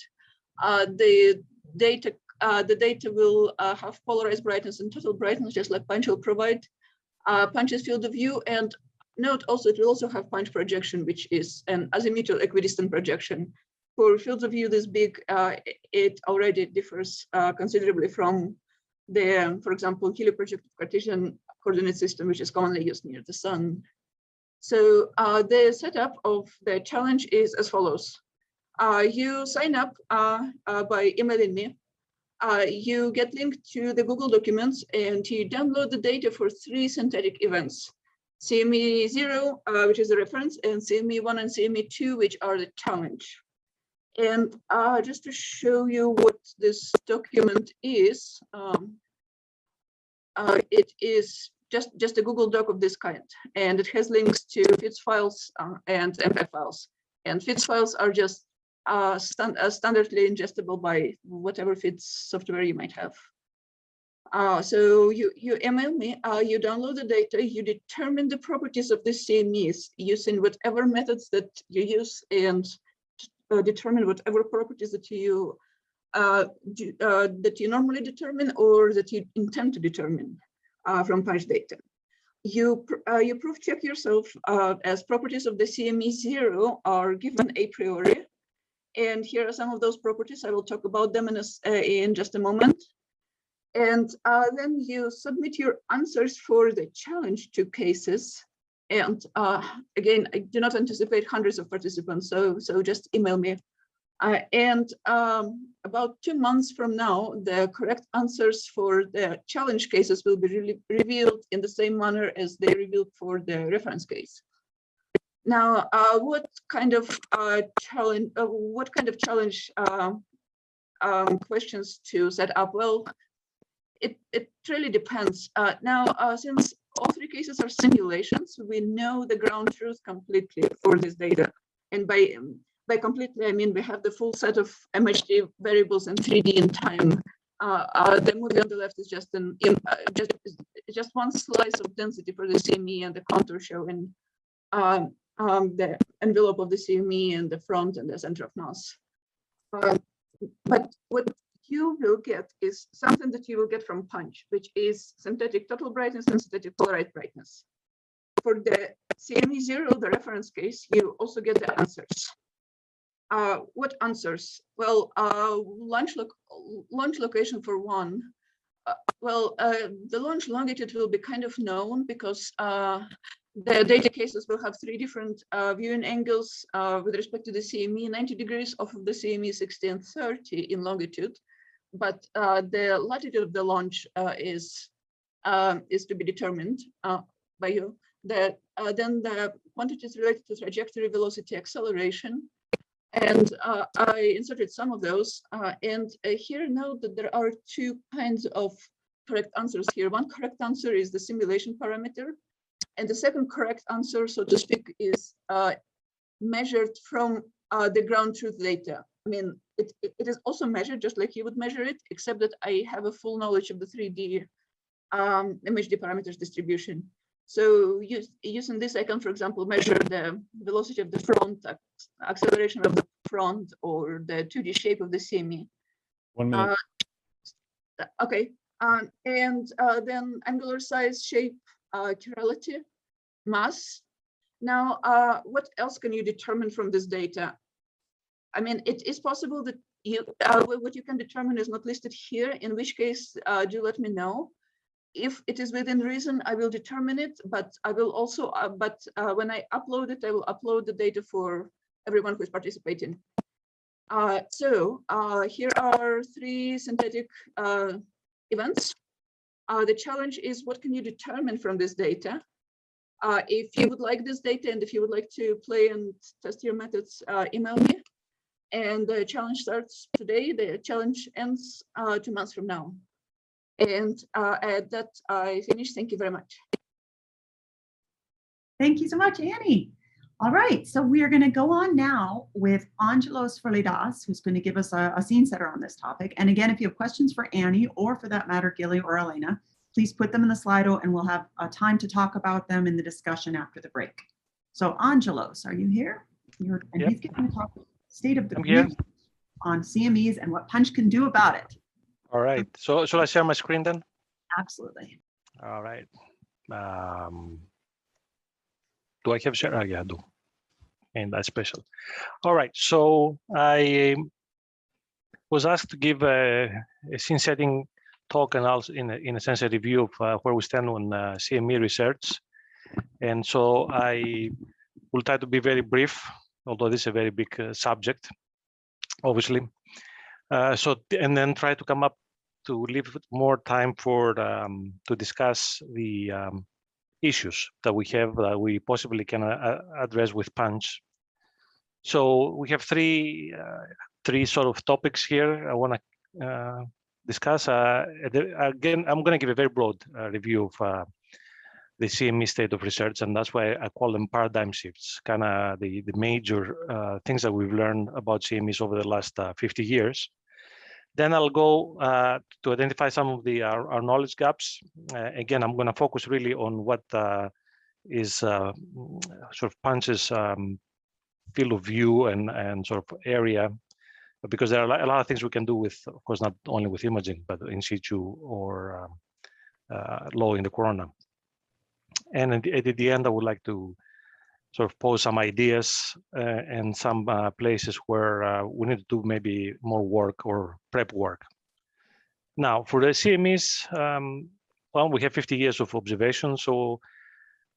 The data will have polarized brightness and total brightness, just like PUNCH will provide. PUNCH's field of view, and note also it will also have PUNCH projection, which is an azimuthal equidistant projection. For fields of view this big, it already differs considerably from the, for example, helioprojective Cartesian coordinate system, which is commonly used near the sun. So the setup of the challenge is as follows. You sign up by emailing me. You get linked to the Google documents and you download the data for 3 synthetic events. CME 0, which is the reference, and CME 1 and CME 2, which are the challenge. And just to show you what this document is, it is just a Google Doc of this kind, and it has links to FITS files and MPEG files. And FITS files are just standardly ingestible by whatever FITS software you might have. So you email me, you download the data, you determine the properties of the CMEs using whatever methods that you use, and determine whatever properties that you normally determine or that you intend to determine from PUNCH data. You proof check yourself as properties of the CME 0 are given a priori. And here are some of those properties. I will talk about them in just a moment. And then you submit your answers for the challenge 2 cases. And again, I do not anticipate hundreds of participants, so just email me. And about 2 months from now, the correct answers for the challenge cases will be revealed in the same manner as they revealed for the reference case. Now, what kind of challenge questions to set up? Well, it really depends. Now, since all 3 cases are simulations, we know the ground truth completely for this data. And by completely, I mean we have the full set of MHD variables in 3D in time. The movie on the left is just just one slice of density for the CME and the contour showing the envelope of the CME and the front and the center of mass. But what you will get is something that you will get from PUNCH, which is synthetic total brightness and synthetic polarized brightness. For the CME 0, the reference case, you also get the answers. What answers? Well, launch location for one. The launch longitude will be kind of known because the data cases will have 3 different viewing angles with respect to the CME, 90 degrees off of the CME 60 and 30 in longitude. But the latitude of the launch is to be determined by you. Then the quantities related to trajectory, velocity, acceleration. And I inserted some of those. And here note that there are 2 kinds of correct answers here. One correct answer is the simulation parameter. And the second correct answer, so to speak, is measured from the ground truth data. I mean, it is also measured just like you would measure it, except that I have a full knowledge of the 3D MHD parameters distribution. So using this, I can, for example, measure the velocity of the front, acceleration of the front, or the 2D shape of the CME. 1 minute. Okay, and then angular size, shape, chirality, mass. Now, what else can you determine from this data? I mean, it is possible that what you can determine is not listed here, in which case, do let me know. If it is within reason, I will determine it, but I will also, when I upload it, I will upload the data for everyone who is participating. So here are 3 synthetic events. The challenge is, what can you determine from this data? If you would like this data and if you would like to play and test your methods, email me. And the challenge starts today. The challenge ends 2 months from now. And at that, I finish. Thank you very much. Thank you so much, Annie. All right, so we are going to go on now with Angelos Folidas, who's going to give us a scene setter on this topic. And again, if you have questions for Annie, or for that matter, Gilly or Elena, please put them in the Slido and we'll have a time to talk about them in the discussion after the break. So Angelos, are you here? And Yep. he's going to talk state of the I'm here. union on CMEs and what Punch can do about it. All right. So shall I share my screen then? Absolutely. All right. Do I have share? Oh, yeah, I do. And that's special. All right. So I was asked to give a scene setting talk and also in a sense a review of where we stand on CME research. And so I will try to be very brief, although this is a very big subject, obviously. And then try to come up to leave more time for to discuss the issues that we have that we possibly can address with Punch. So we have three sort of topics here I want to discuss. Again, I'm going to give a very broad review of the CME state of research, and that's why I call them paradigm shifts, kind of the major things that we've learned about CMEs over the last 50 years. Then I'll go to identify some of our knowledge gaps. Again, I'm going to focus really on what is sort of Punch's field of view and sort of area, because there are a lot of things we can do with, of course, not only with imaging, but in situ or low in the corona. And at the end, I would like to sort of pose some ideas and some places where we need to do maybe more work or prep work. Now, for the CMEs, well, we have 50 years of observation. So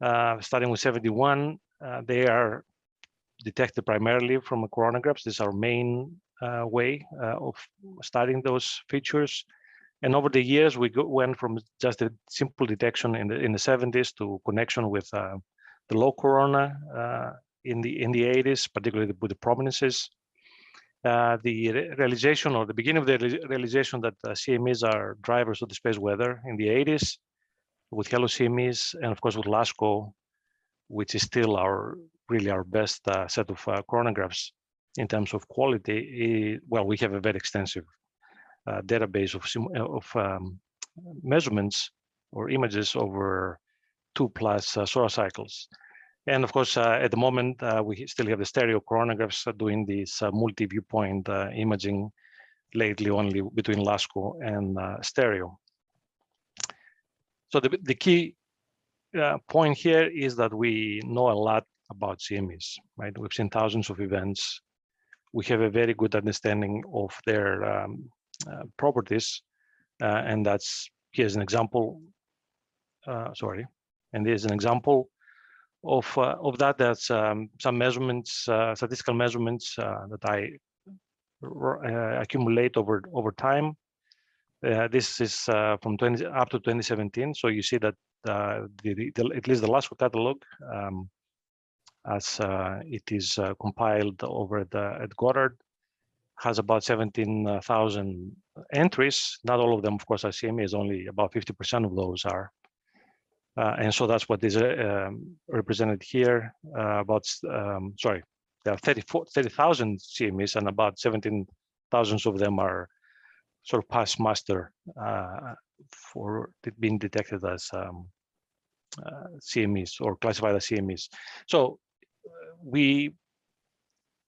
starting with 71, they are detected primarily from coronagraphs. This is our main way of studying those features. And over the years, we went from just a simple detection in the 70s to connection with the low corona in the 80s, particularly with the prominences. The realization or the beginning of the realization that CMEs are drivers of the space weather in the 80s with HALO CMEs, and of course with LASCO, which is still really our best set of coronagraphs in terms of quality. Well, we have a very extensive database of measurements or images over 2+ solar cycles. And of course, at the moment, we still have the stereo coronagraphs doing this multi-viewpoint imaging, lately only between LASCO and stereo. So the key point here is that we know a lot about CMEs, right? We've seen thousands of events. We have a very good understanding of their properties, and here's an example. And here's an example of that. That's some measurements, statistical measurements that I accumulate over time. This is from up to 2017. So you see that at least the LASCO catalog, as it is compiled over at Goddard, has about 17,000 entries. Not all of them, of course, are CMEs. Only about 50% of those are. And so that's what is represented here. There are 30,000 CMEs, and about 17,000 of them are sort of past master for being detected as CMEs or classified as CMEs. So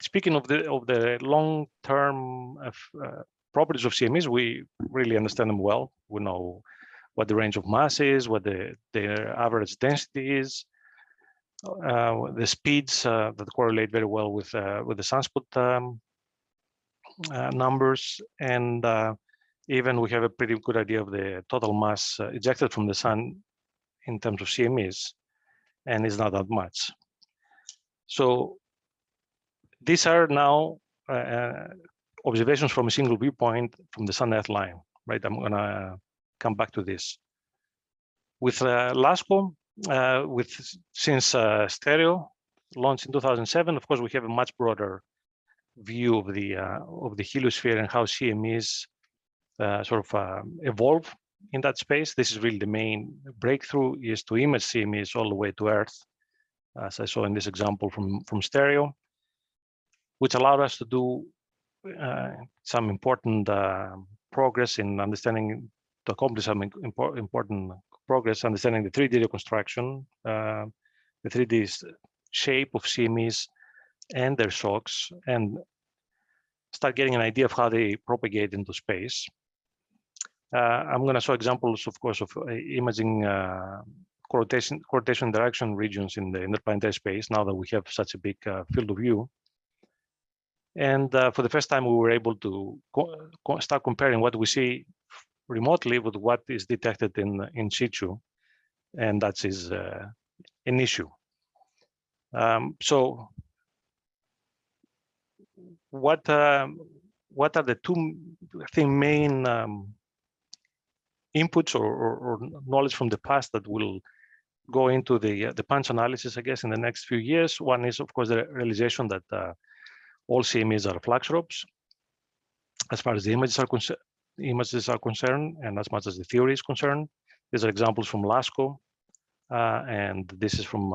speaking of the long-term properties of CMEs, we really understand them well. We know what the range of mass is, what their average density is, the speeds that correlate very well with the sunspot numbers, and even we have a pretty good idea of the total mass ejected from the sun in terms of CMEs, and it's not that much. So these are now observations from a single viewpoint from the sun-earth line, right? I'm gonna come back to this. With LASCO, since stereo launched in 2007, of course, we have a much broader view of the heliosphere and how CMEs sort of evolve in that space. This is really the main breakthrough, is to image CMEs all the way to Earth, as I saw in this example from stereo, which allowed us to do some important progress in understanding accomplish some important progress, understanding the 3D reconstruction, the 3D shape of CMEs and their shocks, and start getting an idea of how they propagate into space. I'm going to show examples, of course, of imaging rotation direction regions in the interplanetary space now that we have such a big field of view. And for the first time, we were able to start comparing what we see remotely with what is detected in situ, and that is an issue. So what are the two main inputs or knowledge from the past that will go into the PUNCH analysis, I guess, in the next few years? One is, of course, the realization that all CMEs are flux ropes, as far as the images are concerned, and as much as the theory is concerned. These are examples from LASCO, and this is from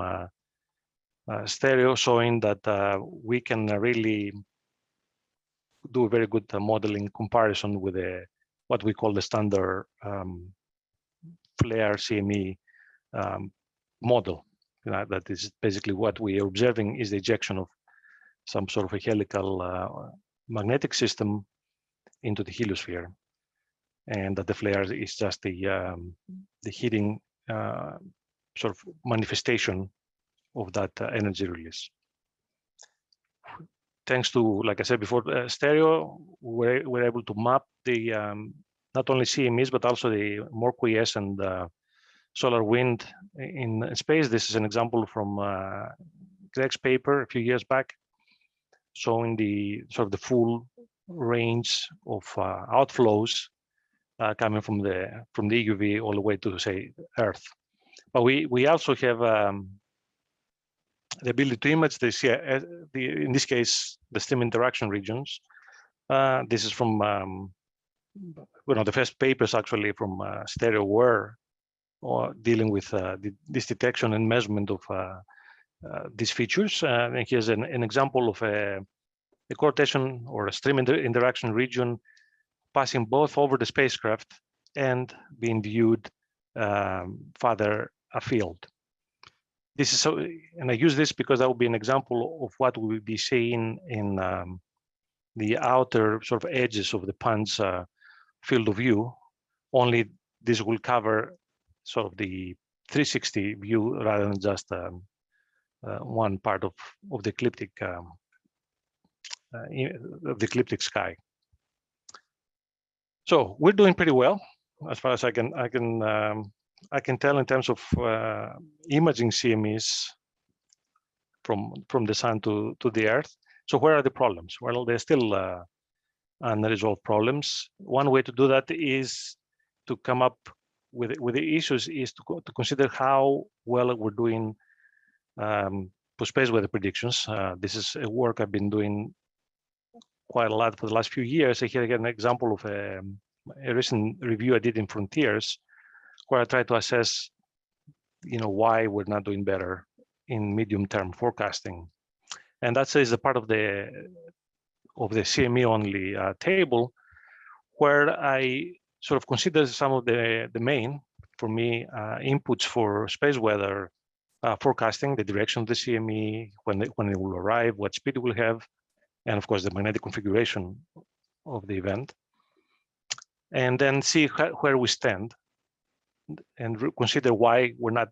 Stereo, showing that we can really do a very good modeling comparison with what we call the standard flare CME model. That is basically what we are observing is the ejection of some sort of a helical magnetic system into the heliosphere, and that the flare is just the heating sort of manifestation of that energy release. Thanks to, like I said before, Stereo, we're able to map the not only CMEs but also the more quiescent solar wind in space. This is an example from Greg's paper a few years back, showing the sort of the full range of outflows coming from the EUV all the way to, say, Earth. But we also have the ability to image in this case, the stream interaction regions. This is from the first papers actually from Stereo were dealing with this detection and measurement of these features. And here's an example of a rotation or a stream interaction region passing both over the spacecraft and being viewed farther afield. This is so, and I use this because that will be an example of what we will be seeing in the outer sort of edges of the PUNCH field of view. Only this will cover sort of the 360 view rather than just one part of the ecliptic sky. So we're doing pretty well as far as I can tell in terms of imaging CMEs from the sun to the Earth. So where are the problems? Well, there's still unresolved problems. One way to do that is to come up with the issues is to consider how well we're doing for space weather predictions. This is a work I've been doing quite a lot for the last few years. Here again, an example of a recent review I did in Frontiers, where I try to assess, why we're not doing better in medium-term forecasting, and that is a part of the CME only table, where I sort of consider some of the main, for me, inputs for space weather forecasting: the direction of the CME, when it will arrive, what speed it will have, and of course the magnetic configuration of the event, and then see where we stand and consider why we're not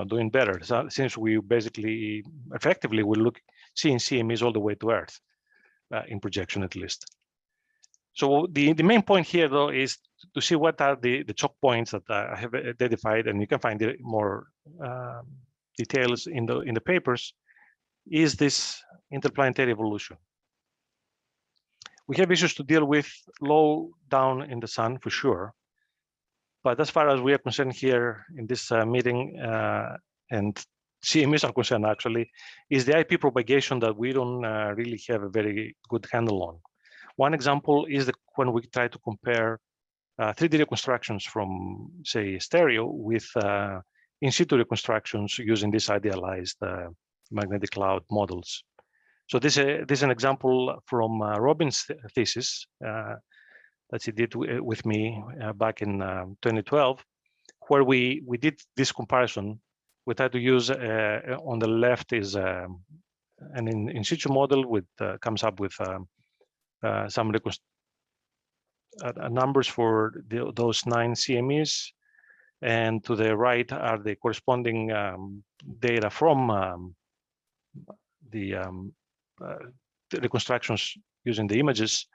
doing better. So, since we basically effectively we're seeing CMEs all the way to Earth in projection at least. So the main point here though is to see what are the choke points that I have identified, and you can find more details in the papers. Is this interplanetary evolution? We have issues to deal with low down in the sun for sure, but as far as we are concerned here in this meeting, and CMEs are concerned actually, is the IP propagation that we don't really have a very good handle on. One example is when we try to compare 3D reconstructions from, say, Stereo with in situ reconstructions using these idealized magnetic cloud models. So this is an example from Robin's thesis, that she did with me back in 2012, where we did this comparison. We tried to use on the left is an in situ model with comes up with some numbers for those 9 CMEs, and to the right are the corresponding data from the reconstructions using the images.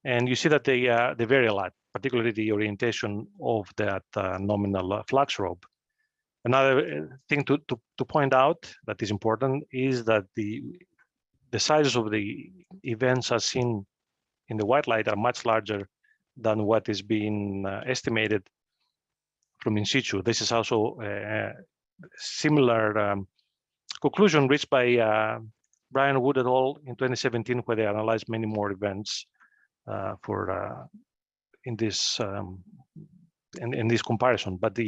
And you see that they vary a lot, particularly the orientation of that nominal flux robe. Another thing to point out that is important is that the sizes of the events as seen in the white light are much larger than what is being estimated from in situ. This is also a similar conclusion reached by Brian Wood et al. In 2017, where they analyzed many more events in this comparison. But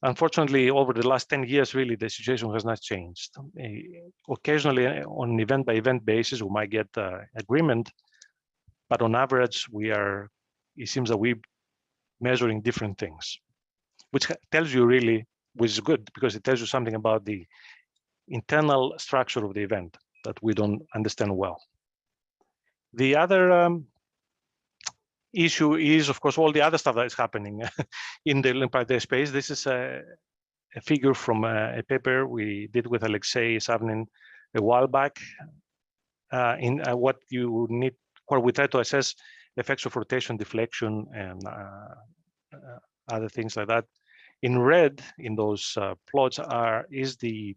unfortunately, over the last 10 years, really, the situation has not changed. Occasionally, on an event-by-event basis, we might get agreement, but on average, it seems that we're measuring different things, which tells you really, which is good, because it tells you something about the internal structure of the event that we don't understand well. The other issue is, of course, all the other stuff that is happening in the Limp space. This is a figure from a paper we did with Alexei Savnin a while back. In what you need, where we try to assess effects of rotation, deflection, and other things like that. In red, in those plots, is the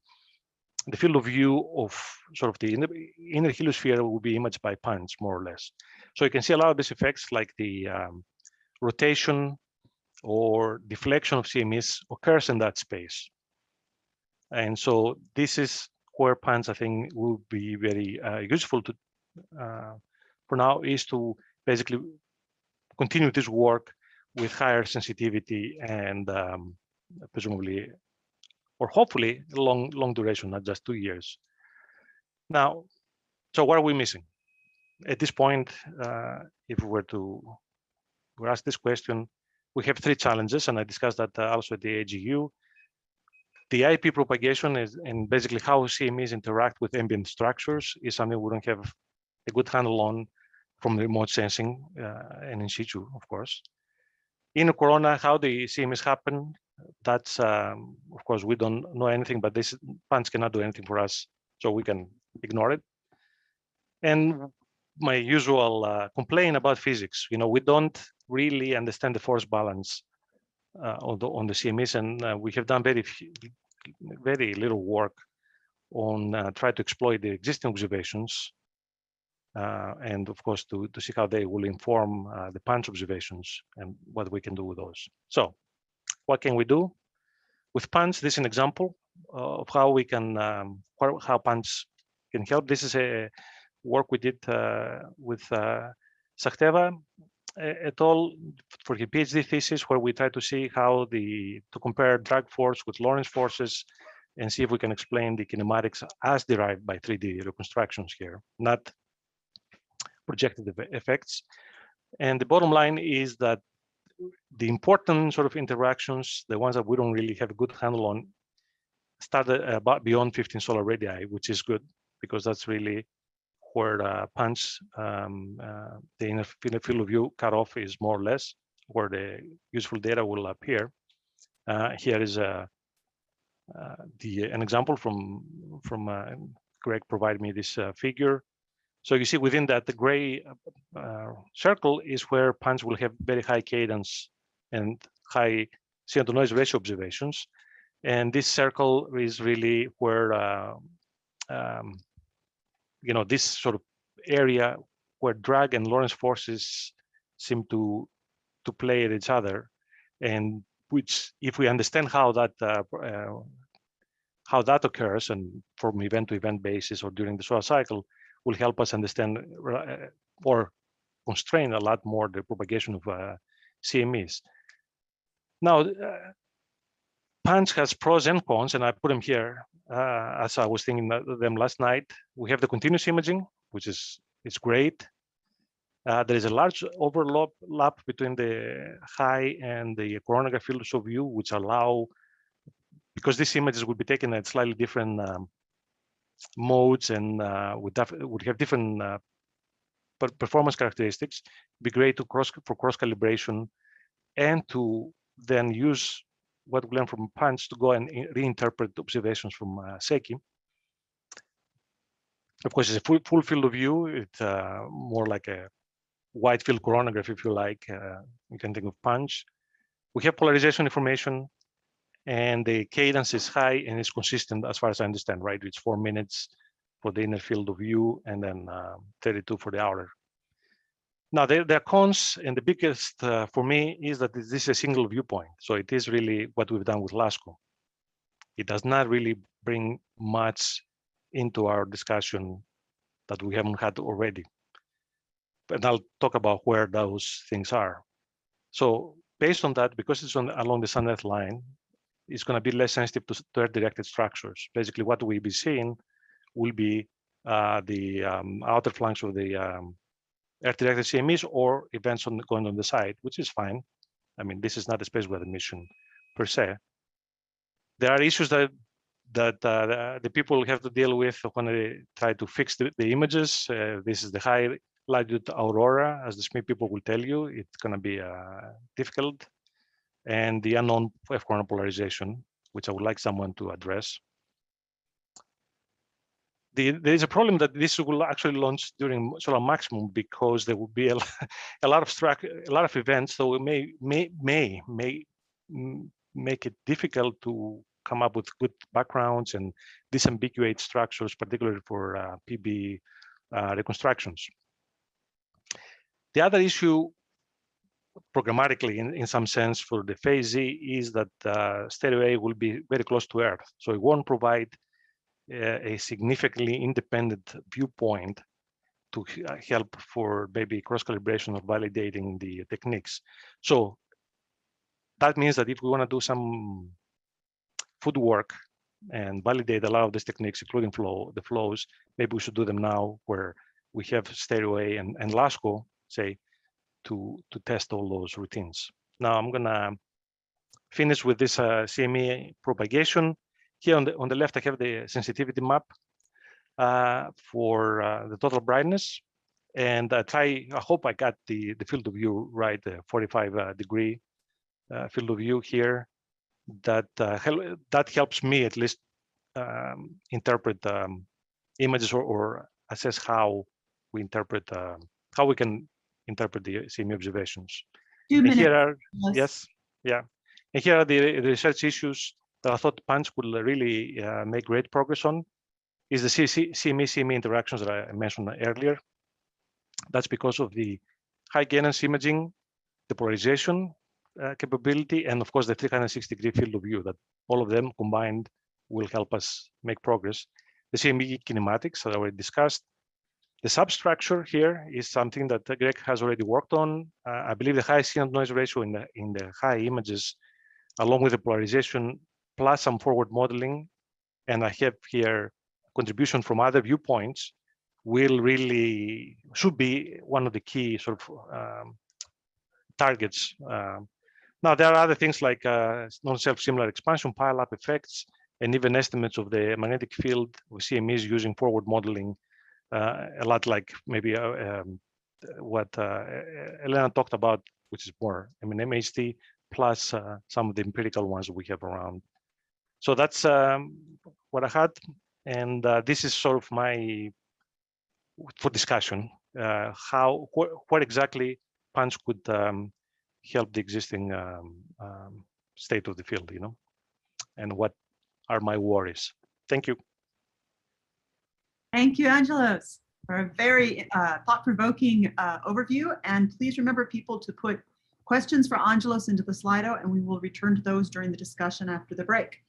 field of view of sort of the inner heliosphere will be imaged by PUNCH, more or less. So you can see a lot of these effects, like the rotation or deflection of CMEs occurs in that space. And so this is where PUNCH, I think, will be very useful to, for now, is to basically continue this work with higher sensitivity and presumably, or hopefully, long duration, not just 2 years. Now, so what are we missing? At this point, if we were to ask this question, we have 3 challenges, and I discussed that also at the AGU. The IP propagation is, and basically how CMEs interact with ambient structures, is something we don't have a good handle on from remote sensing and in situ, of course. In Corona, how the CMEs happen, that's, of course, we don't know anything, but this PUNCH cannot do anything for us, so we can ignore it. And my usual complaint about physics, we don't really understand the force balance on the CMEs, and we have done very little work on try to exploit the existing observations, and of course to see how they will inform the PUNCH observations and what we can do with those. So, what can we do with PUNCH? This is an example of how we can how PUNCH can help. This is a work we did with Sachteva et al. For his PhD thesis, where we try to see how to compare drag force with Lorentz forces and see if we can explain the kinematics as derived by 3D reconstructions here, not projected effects. And the bottom line is that the important sort of interactions, the ones that we don't really have a good handle on, started about beyond 15 solar radii, which is good, because that's really where PUNCH, the inner field of view cutoff is more or less where the useful data will appear. Here is an example from Greg provided me this figure. So you see within that, the gray circle is where PUNCH will have very high cadence and high signal to noise ratio observations. And this circle is really where, this sort of area where drag and Lorentz forces seem to play at each other. And which, if we understand how that occurs, and from event to event basis or during the solar cycle, will help us understand or constrain a lot more the propagation of CMEs. Now, PUNCH has pros and cons, and I put them here as I was thinking of them last night. We have the continuous imaging, which is great. There is a large overlap between the high and the coronagraph fields of view, which allow, because these images will be taken at slightly different modes and would have different performance characteristics. It'd be great to cross calibration and to then use what we learned from PUNCH to go and reinterpret observations from SECI. Of course, it's a full field of view. It's more like a wide field coronagraph, if you like. You can think of PUNCH. We have polarization information, and the cadence is high and is consistent as far as I understand, right? It's 4 minutes for the inner field of view and then 32 for the outer. Now, there are cons, and the biggest for me is that this is a single viewpoint. So it is really what we've done with LASCO. It does not really bring much into our discussion that we haven't had already. And I'll talk about where those things are. So based on that, because it's along the sun-earth line, it's going to be less sensitive to Earth-directed structures. Basically, what we'll be seeing will be the outer flanks of the Earth-directed CMEs or events going on the side, which is fine. I mean, this is not a space weather mission per se. There are issues that the people have to deal with when they try to fix the images. This is the high latitude aurora, as the SME people will tell you. It's going to be difficult. And the unknown F-corner polarization, which I would like someone to address. There is a problem that this will actually launch during solar maximum because there will be a lot of events, so it may make it difficult to come up with good backgrounds and disambiguate structures, particularly for PB reconstructions. The other issue, programmatically, in some sense, for the phase Z is that stereo A will be very close to Earth, so it won't provide a significantly independent viewpoint to help for maybe cross calibration or validating the techniques. So that means that if we want to do some footwork and validate a lot of these techniques, including the flows, maybe we should do them now where we have stereo A and LASCO, say, to test all those routines. Now I'm gonna finish with this CME propagation. Here on the left, I have the sensitivity map for the total brightness, and I hope I got the field of view right, the 45 degree field of view here. That helps me at least interpret images or assess how we interpret how we can interpret the CME observations. 2 minutes. Here are, yes, yeah. And here are the research issues that I thought PUNCH would really make great progress on. Is the CME interactions that I mentioned earlier. That's because of the high gainance imaging, the polarization capability, and of course the 360-degree field of view. That all of them combined will help us make progress. The CME kinematics that I already discussed. The substructure here is something that Greg has already worked on. I believe the high signal noise ratio in the high images, along with the polarization, plus some forward modeling, and I have here contribution from other viewpoints, should be one of the key sort of targets. Now, there are other things like non-self-similar expansion, pile-up effects, and even estimates of the magnetic field with CMEs using forward modeling, a lot like maybe what Elena talked about, which is more MHD, plus some of the empirical ones we have around. So that's what I had, and this is sort of my, for discussion, what exactly PUNCH could help the existing state of the field, and what are my worries. Thank you. Thank you, Angelos, for a very thought-provoking overview. And please remember, people, to put questions for Angelos into the Slido, and we will return to those during the discussion after the break.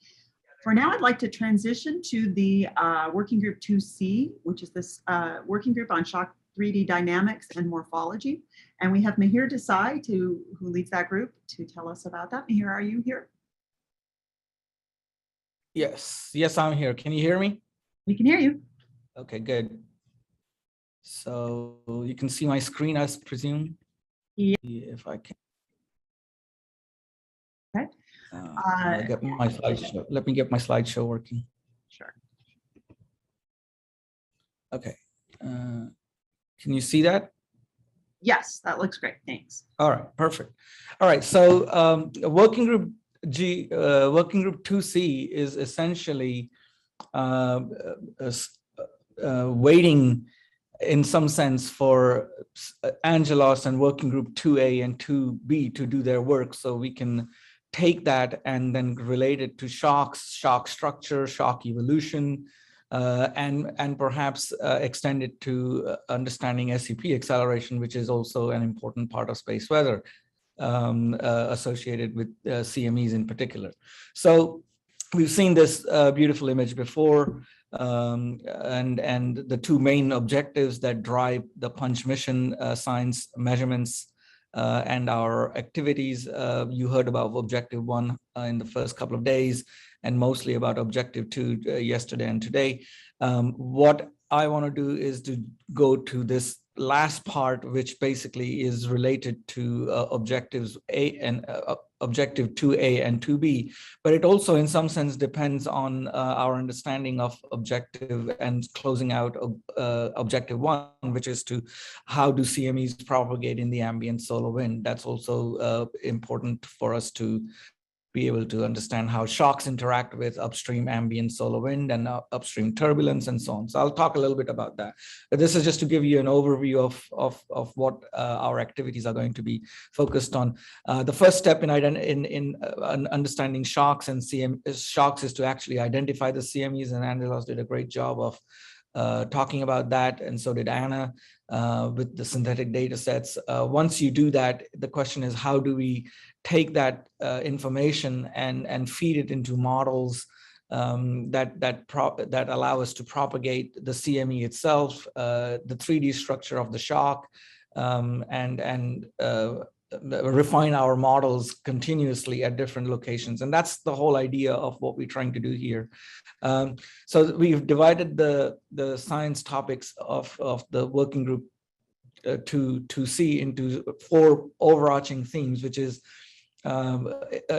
For now, I'd like to transition to the Working Group 2C, which is this working group on shock 3D dynamics and morphology. And we have Mihir Desai, who leads that group, to tell us about that. Mihir, are you here? Yes, I'm here. Can you hear me? We can hear you. Okay, good. So you can see my screen, I presume. Yeah. If I can. Okay. Get my slideshow. Let me get my slideshow working. Sure. Okay. Can you see that? Yes, that looks great. Thanks. All right, perfect. All right, so working group 2C is essentially waiting in some sense for Angelos and working group 2A and 2B to do their work, so we can take that and then relate it to shocks, shock structure, shock evolution, and perhaps extend it to understanding SEP acceleration, which is also an important part of space weather associated with CMEs in particular. So we've seen this beautiful image before, and the two main objectives that drive the PUNCH mission, science measurements, and our activities. You heard about objective 1 in the first couple of days, and mostly about objective 2 yesterday and today. What I want to do is to go to this last part, which basically is related to objectives A and objective 2A and 2B, but it also in some sense depends on our understanding of objective and closing out objective 1, which is to how do CMEs propagate in the ambient solar wind. That's also important for us to be able to understand how shocks interact with upstream ambient solar wind and upstream turbulence and so on. So I'll talk a little bit about that. But this is just to give you an overview of what our activities are going to be focused on. The first step in understanding shocks and shocks is to actually identify the CMEs, and Angelos did a great job of talking about that, and so did Anna with the synthetic data sets. Once you do that, the question is, how do we take that information and feed it into models that allow us to propagate the CME itself, the 3D structure of the shock, and refine our models continuously at different locations. And that's the whole idea of what we're trying to do here. So we've divided the science topics of the working group to see into 4 overarching themes, which is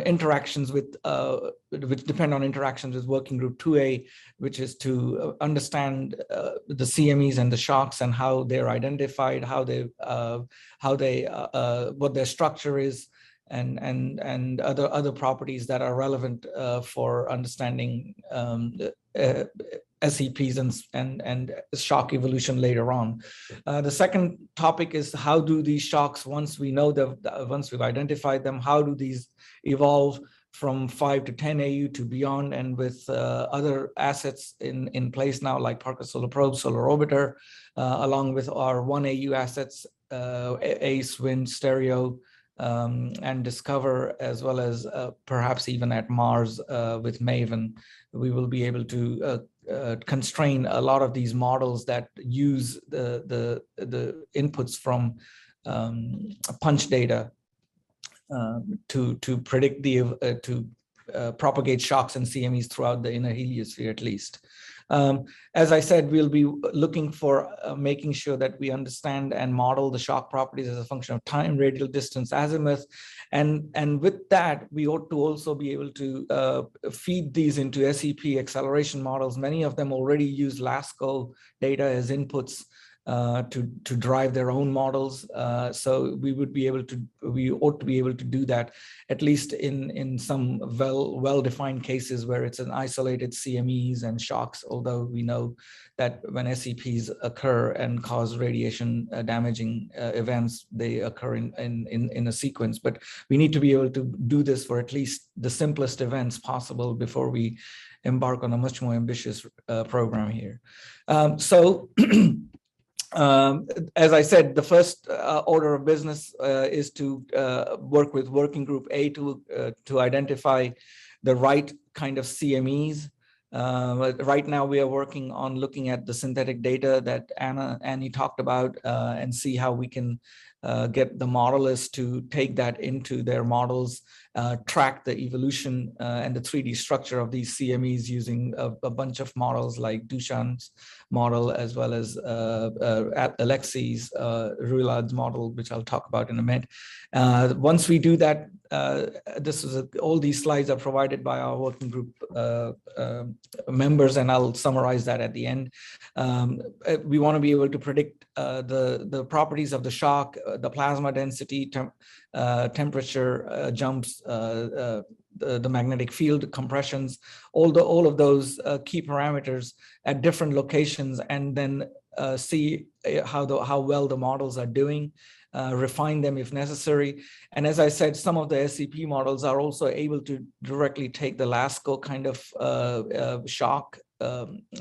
interactions with which depend on interactions with working group 2A, which is to understand the CMEs and the shocks and how they're identified, how they what their structure is, and other properties that are relevant for understanding SEPs and shock evolution later on. The second topic is, how do these shocks, once we've identified them, how do these evolve from 5 to 10 AU to beyond, and with other assets in place now, like Parker Solar Probe, Solar Orbiter, along with our 1 AU assets, ACE, Wind, Stereo, and Discover, as well as perhaps even at Mars with Maven. We will be able to constrain a lot of these models that use the inputs from PUNCH data to predict to propagate shocks and CMEs throughout the inner heliosphere at least. As I said, we'll be looking for making sure that we understand and model the shock properties as a function of time, radial distance, azimuth, and with that, we ought to also be able to feed these into SEP acceleration models. Many of them already use LASCO data as inputs to drive their own models. So we ought to be able to do that, at least in some well-defined cases where it's an isolated CMEs and shocks, although we know that when SEPs occur and cause radiation damaging events, they occur in a sequence. But we need to be able to do this for at least the simplest events possible before we embark on a much more ambitious program here. As I said, the first order of business is to work with working group A to identify the right kind of CMEs. Right now, we are working on looking at the synthetic data that Annie talked about and see how we can get the modelists to take that into their models track the evolution and the 3D structure of these CMEs using a bunch of models like Dushan's model, as well as Alexei's Ruilad's model, which I'll talk about in a minute. Once we do that, all these slides are provided by our working group members, and I'll summarize that at the end. We want to be able to predict the properties of the shock, the plasma density, temperature jumps, the magnetic field compressions, all of those key parameters at different locations, and then see how well the models are doing. Refine them if necessary. And as I said, some of the SCP models are also able to directly take the LASCO kind of shock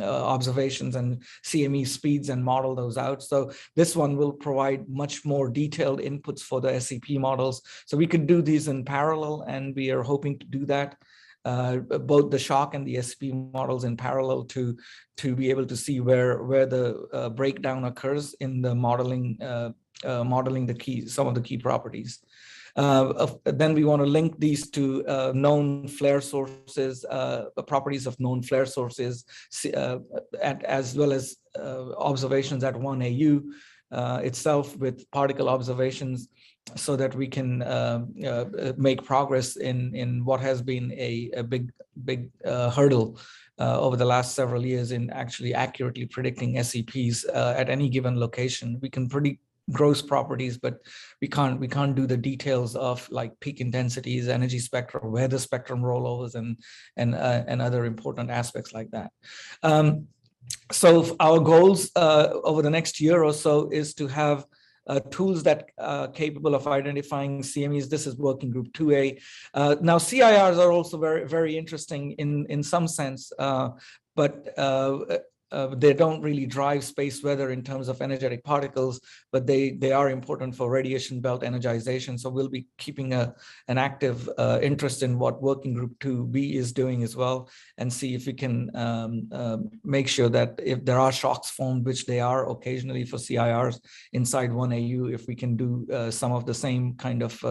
observations and CME speeds and model those out. So this one will provide much more detailed inputs for the SCP models. So we could do these in parallel, and we are hoping to do that. Both the shock and the SCP models in parallel to be able to see where the breakdown occurs in the modeling some of the key properties. Then we want to link these to known flare sources, properties of known flare sources, as well as observations at 1AU itself with particle observations, so that we can make progress in what has been a big hurdle over the last several years in actually accurately predicting SCPs at any given location. We can predict gross properties, but we can't do the details of like peak intensities, energy spectrum, weather spectrum rollovers, and other important aspects like that. So our goals over the next year or so is to have tools that are capable of identifying CMEs. This is working group 2A. Now CIRs are also very, very interesting in some sense, but they don't really drive space weather in terms of energetic particles, but they are important for radiation belt energization. So we'll be keeping an active interest in what working group 2B is doing as well, and see if we can make sure that if there are shocks formed, which they are occasionally for CIRs inside 1AU, if we can do some of the same kind of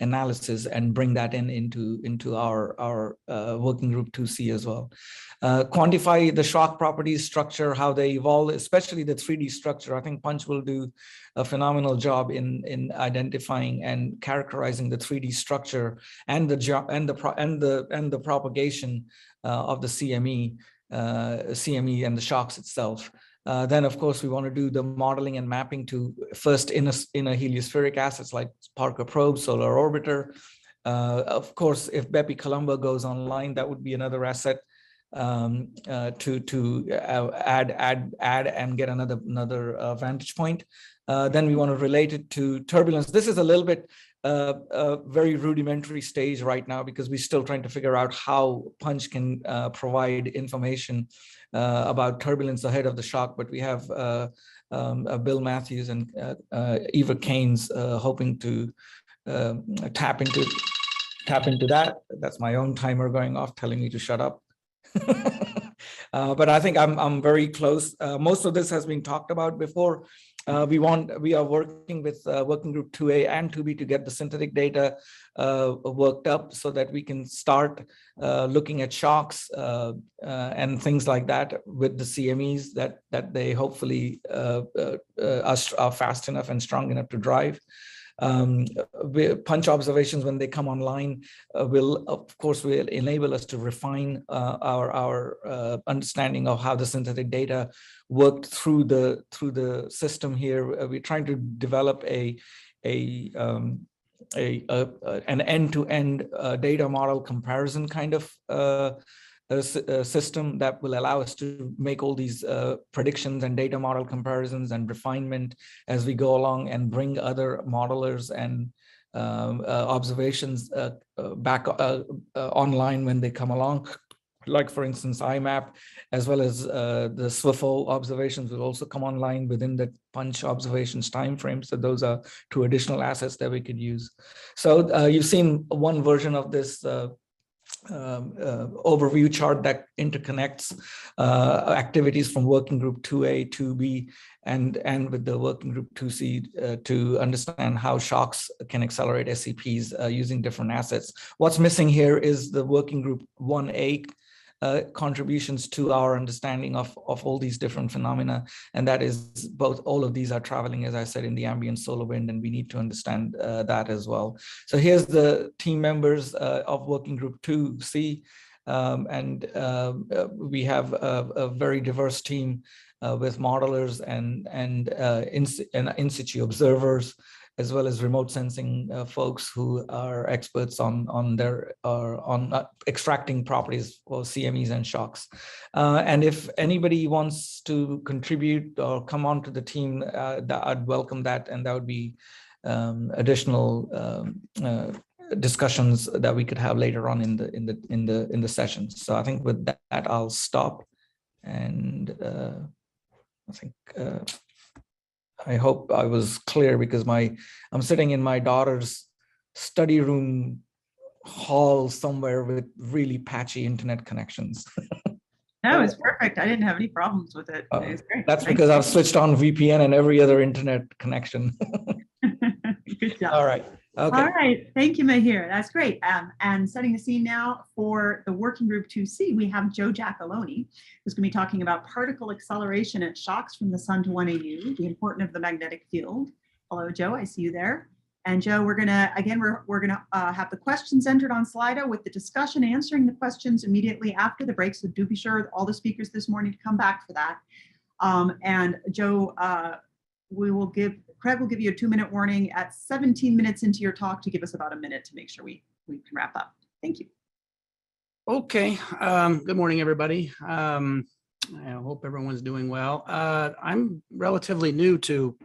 analysis and bring that into our working group 2C as well. Quantify the shock properties, structure, how they evolve, especially the 3D structure. I think Punch will do a phenomenal job in identifying and characterizing the 3D structure and the propagation of the CME and the shocks itself. Then, of course, we want to do the modeling and mapping to first in a heliospheric assets like Parker Probe, Solar Orbiter. Of course, if Bepi Colombo goes online, that would be another asset to add and get another vantage point. Then we want to relate it to turbulence. This is a little bit very rudimentary stage right now, because we're still trying to figure out how Punch can provide information about turbulence ahead of the shock. But we have Bill Matthews and Eva Keynes hoping to tap into that. That's my own timer going off telling me to shut up. But I think I'm very close. Most of this has been talked about before. We are working with working group 2A and 2B to get the synthetic data worked up, so that we can start looking at shocks and things like that with the CMEs that they hopefully are fast enough and strong enough to drive. Punch observations, when they come online, will enable us to refine our understanding of how the synthetic data worked through the system here. We're trying to develop an end-to-end data model comparison kind of system that will allow us to make all these predictions and data model comparisons and refinement as we go along, and bring other modelers and observations back online when they come along. Like, for instance, IMAP, as well as the SWIFO observations will also come online within the Punch observations timeframe. So those are two additional assets that we could use. So you've seen one version of this overview chart that interconnects activities from working group 2A, 2B, and with the working group 2C to understand how shocks can accelerate SCPs using different assets. What's missing here is the working group 1A contributions to our understanding of all these different phenomena. And that is both, all of these are traveling, as I said, in the ambient solar wind, and we need to understand that as well. So here's the team members of working group 2C. We have a very diverse team with modelers and in situ observers, as well as remote sensing folks who are experts on extracting properties for CMEs and shocks. And if anybody wants to contribute or come onto the team, I'd welcome that, and that would be additional discussions that we could have later on in the sessions. So I think with that, I'll stop, and I think. I hope I was clear, because I'm sitting in my daughter's study room hall somewhere with really patchy internet connections. No, it's perfect. I didn't have any problems with it. It was great. That's because I've switched on VPN and every other internet connection. Good job. All right. Okay. All right. Thank you, Mahir. That's great. And setting the scene now for the working group 2C, we have Joe Giacalone, who's going to be talking about particle acceleration at shocks from the sun to 1 AU, the importance of the magnetic field. Hello, Joe. I see you there. And Joe, we're going to have the questions entered on Slido, with the discussion answering the questions immediately after the break. So do be sure all the speakers this morning to come back for that. And Joe, Craig will give you a 2-minute warning at 17 minutes into your talk to give us about a minute to make sure we can wrap up. Thank you. Okay. Good morning, everybody. I hope everyone's doing well. I'm relatively new to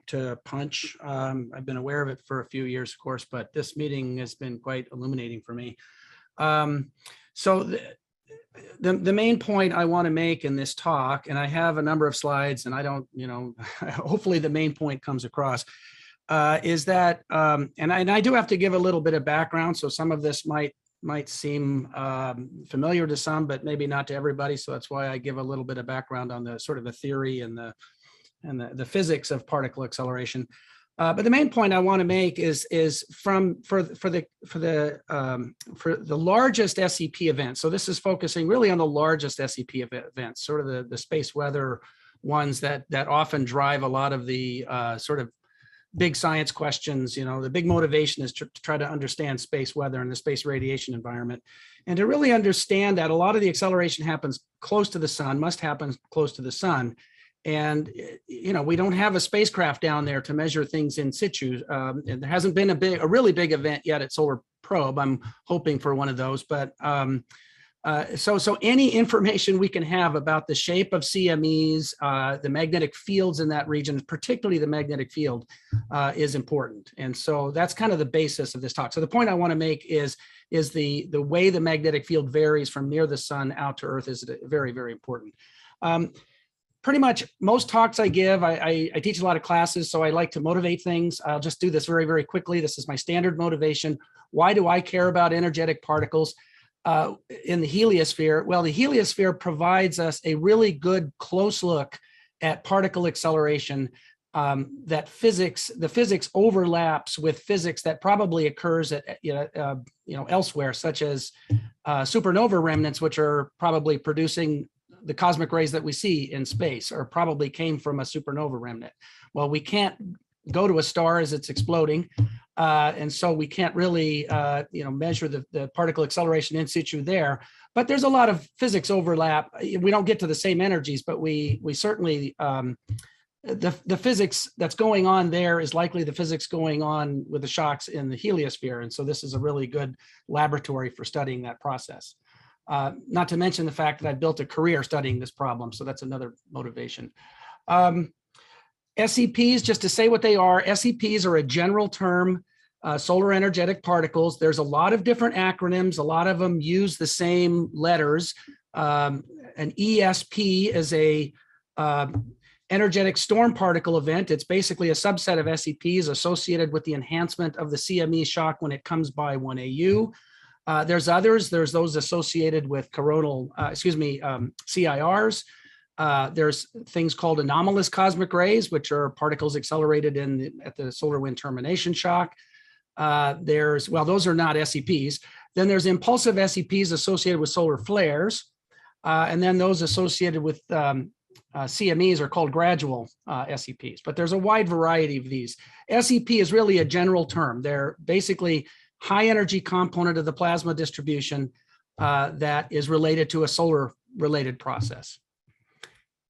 PUNCH. I've been aware of it for a few years, of course, but this meeting has been quite illuminating for me. So the main point I want to make in this talk, and I have a number of slides, and I don't, hopefully the main point comes across, is that, and I do have to give a little bit of background, so some of this might seem familiar to some, but maybe not to everybody. So that's why I give a little bit of background on the sort of the theory and the physics of particle acceleration. But the main point I want to make is for the largest SEP event. So this is focusing really on the largest SEP events, sort of the space weather ones that often drive a lot of the sort of big science questions. The big motivation is to try to understand space weather and the space radiation environment, and to really understand that a lot of the acceleration happens close to the sun, must happen close to the sun. And, we don't have a spacecraft down there to measure things in situ. And there hasn't been a really big event yet at Solar Probe. I'm hoping for one of those, but so any information we can have about the shape of CMEs, the magnetic fields in that region, particularly the magnetic field, is important. And so that's kind of the basis of this talk. So the point I want to make is the way the magnetic field varies from near the sun out to Earth is very, very important. Pretty much most talks I give, I teach a lot of classes, so I like to motivate things. I'll just do this very, very quickly. This is my standard motivation. Why do I care about energetic particles in the heliosphere? Well, the heliosphere provides us a really good close look at particle acceleration. The physics overlaps with physics that probably occurs at elsewhere, such as supernova remnants, which are probably producing the cosmic rays that we see in space, or probably came from a supernova remnant. Well, we can't go to a star as it's exploding, and so we can't really measure the particle acceleration in situ there. But there's a lot of physics overlap. We don't get to the same energies, but we certainly the physics that's going on there is likely the physics going on with the shocks in the heliosphere, and so this is a really good laboratory for studying that process. Not to mention the fact that I built a career studying this problem, so that's another motivation. SEPs, just to say what they are, SEPs are a general term, solar energetic particles. There's a lot of different acronyms. A lot of them use the same letters. An ESP is a energetic storm particle event. It's basically a subset of SEPs associated with the enhancement of the CME shock when it comes by 1 AU. There's others. There's those associated with coronal, CIRs. There's things called anomalous cosmic rays, which are particles accelerated at the solar wind termination shock. Those are not SEPs. Then there's impulsive SEPs associated with solar flares. And then those associated with CMEs are called gradual SEPs, but there's a wide variety of these. SEP is really a general term. They're basically high energy component of the plasma distribution that is related to a solar related process.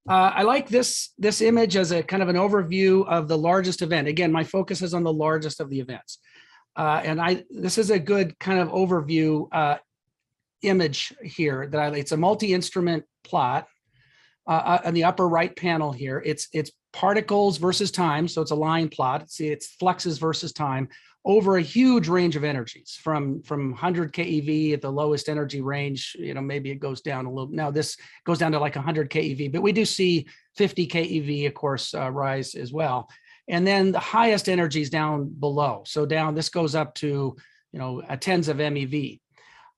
I like this image as a kind of an overview of the largest event. Again, my focus is on the largest of the events. This is a good kind of overview image here it's a multi-instrument plot on the upper right panel here. It's particles versus time. So it's a line plot. See, it's fluxes versus time over a huge range of energies from 100 keV at the lowest energy range. Maybe it goes down a little. Now this goes down to like 100 keV, but we do see 50 keV, of course, rise as well. And then the highest energies down below. So this goes up to, tens of MeV.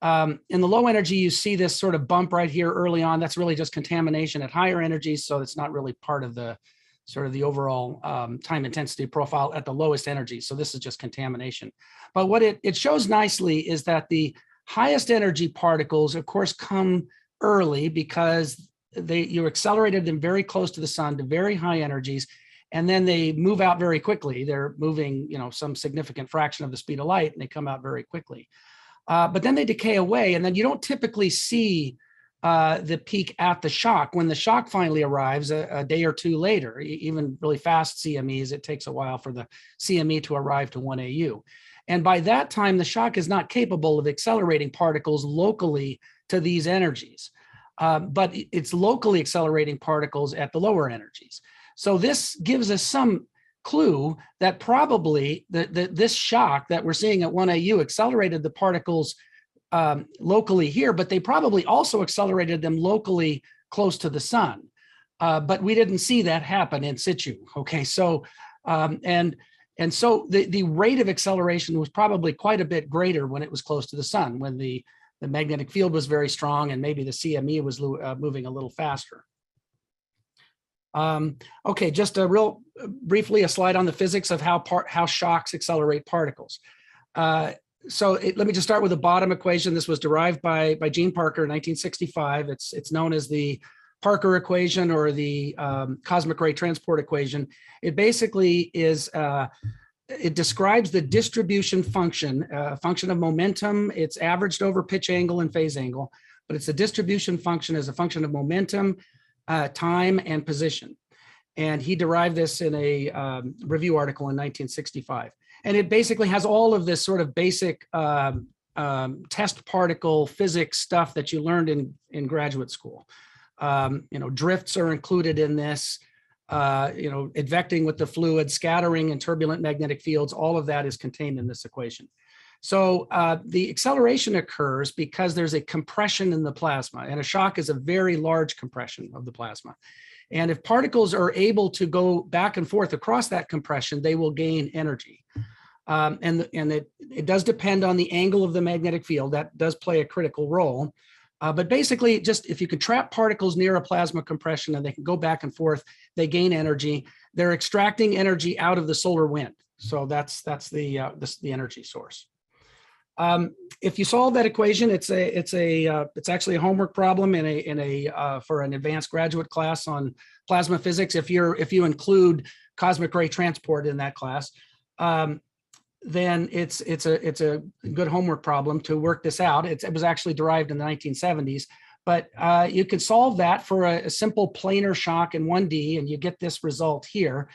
In the low energy, you see this sort of bump right here early on. That's really just contamination at higher energies. So it's not really part of the sort of the overall time intensity profile at the lowest energy. So this is just contamination. But what it shows nicely is that the highest energy particles, of course, come early because you accelerated them very close to the sun to very high energies. And then they move out very quickly. They're moving, some significant fraction of the speed of light, and they come out very quickly. But then they decay away, and then you don't typically see the peak at the shock. When the shock finally arrives a day or two later, even really fast CMEs, it takes a while for the CME to arrive to 1 AU. And by that time, the shock is not capable of accelerating particles locally to these energies, but it's locally accelerating particles at the lower energies. So this gives us some clue that probably this shock that we're seeing at 1 AU accelerated the particles locally here, but they probably also accelerated them locally close to the sun. But we didn't see that happen in situ. Okay, so and so the rate of acceleration was probably quite a bit greater when it was close to the sun, when the magnetic field was very strong and maybe the CME was moving a little faster. Okay, just briefly a slide on the physics of how shocks accelerate particles. Let me just start with the bottom equation. This was derived by Gene Parker in 1965. It's known as the Parker equation or the cosmic ray transport equation. It basically is it describes the distribution function, function of momentum. It's averaged over pitch angle and phase angle, but it's a distribution function as a function of momentum, time, and position. And he derived this in a review article in 1965. And it basically has all of this sort of basic test particle physics stuff that you learned in graduate school. Drifts are included in this, advecting with the fluid, scattering and turbulent magnetic fields, all of that is contained in this equation. So the acceleration occurs because there's a compression in the plasma, and a shock is a very large compression of the plasma. And if particles are able to go back and forth across that compression, they will gain energy. And it does depend on the angle of the magnetic field. That does play a critical role. But basically, just if you could trap particles near a plasma compression and they can go back and forth, they gain energy. They're extracting energy out of the solar wind. So that's the energy source. If you solve that equation, it's actually a homework problem for an advanced graduate class on plasma physics. If you include cosmic ray transport in that class, then it's a good homework problem to work this out. It was actually derived in the 1970s, but you could solve that for a simple planar shock in 1D, and you get this result here.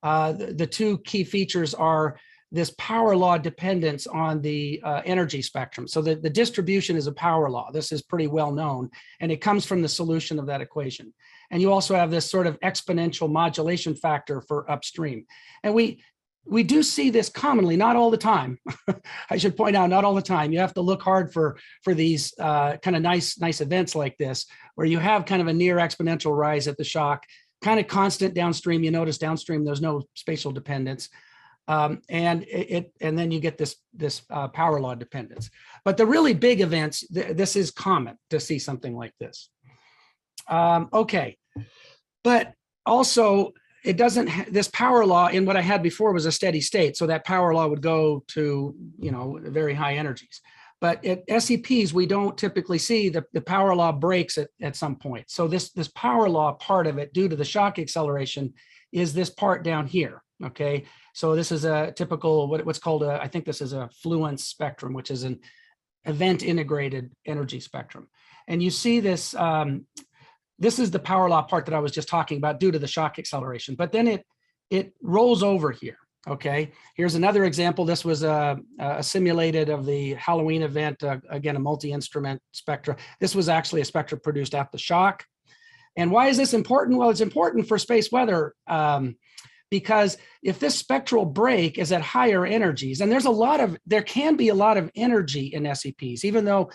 The two key features are this power law dependence on the energy spectrum. So the distribution is a power law. This is pretty well known, and it comes from the solution of that equation. And you also have this sort of exponential modulation factor for upstream. And we do see this commonly, not all the time. I should point out, not all the time. You have to look hard for these kind of nice events like this, where you have kind of a near exponential rise at the shock, kind of constant downstream. You notice downstream, there's no spatial dependence. And then you get this power law dependence. But the really big events, this is common to see something like this. Okay, but also it doesn't, this power law in what I had before was a steady state. So that power law would go to, very high energies. But at SEPs, we don't typically see the power law breaks at some point. So this power law part of it, due to the shock acceleration, is this part down here, okay? So this is a typical, what's called I think this is a fluence spectrum, which is an event integrated energy spectrum. And you see this, this is the power law part that I was just talking about due to the shock acceleration, but then it rolls over here. Okay, here's another example. This was a simulated of the Halloween event, again, a multi-instrument spectra. This was actually a spectra produced at the shock. And why is this important? Well, it's important for space weather because if this spectral break is at higher energies, and there can be a lot of energy in SEPs, even though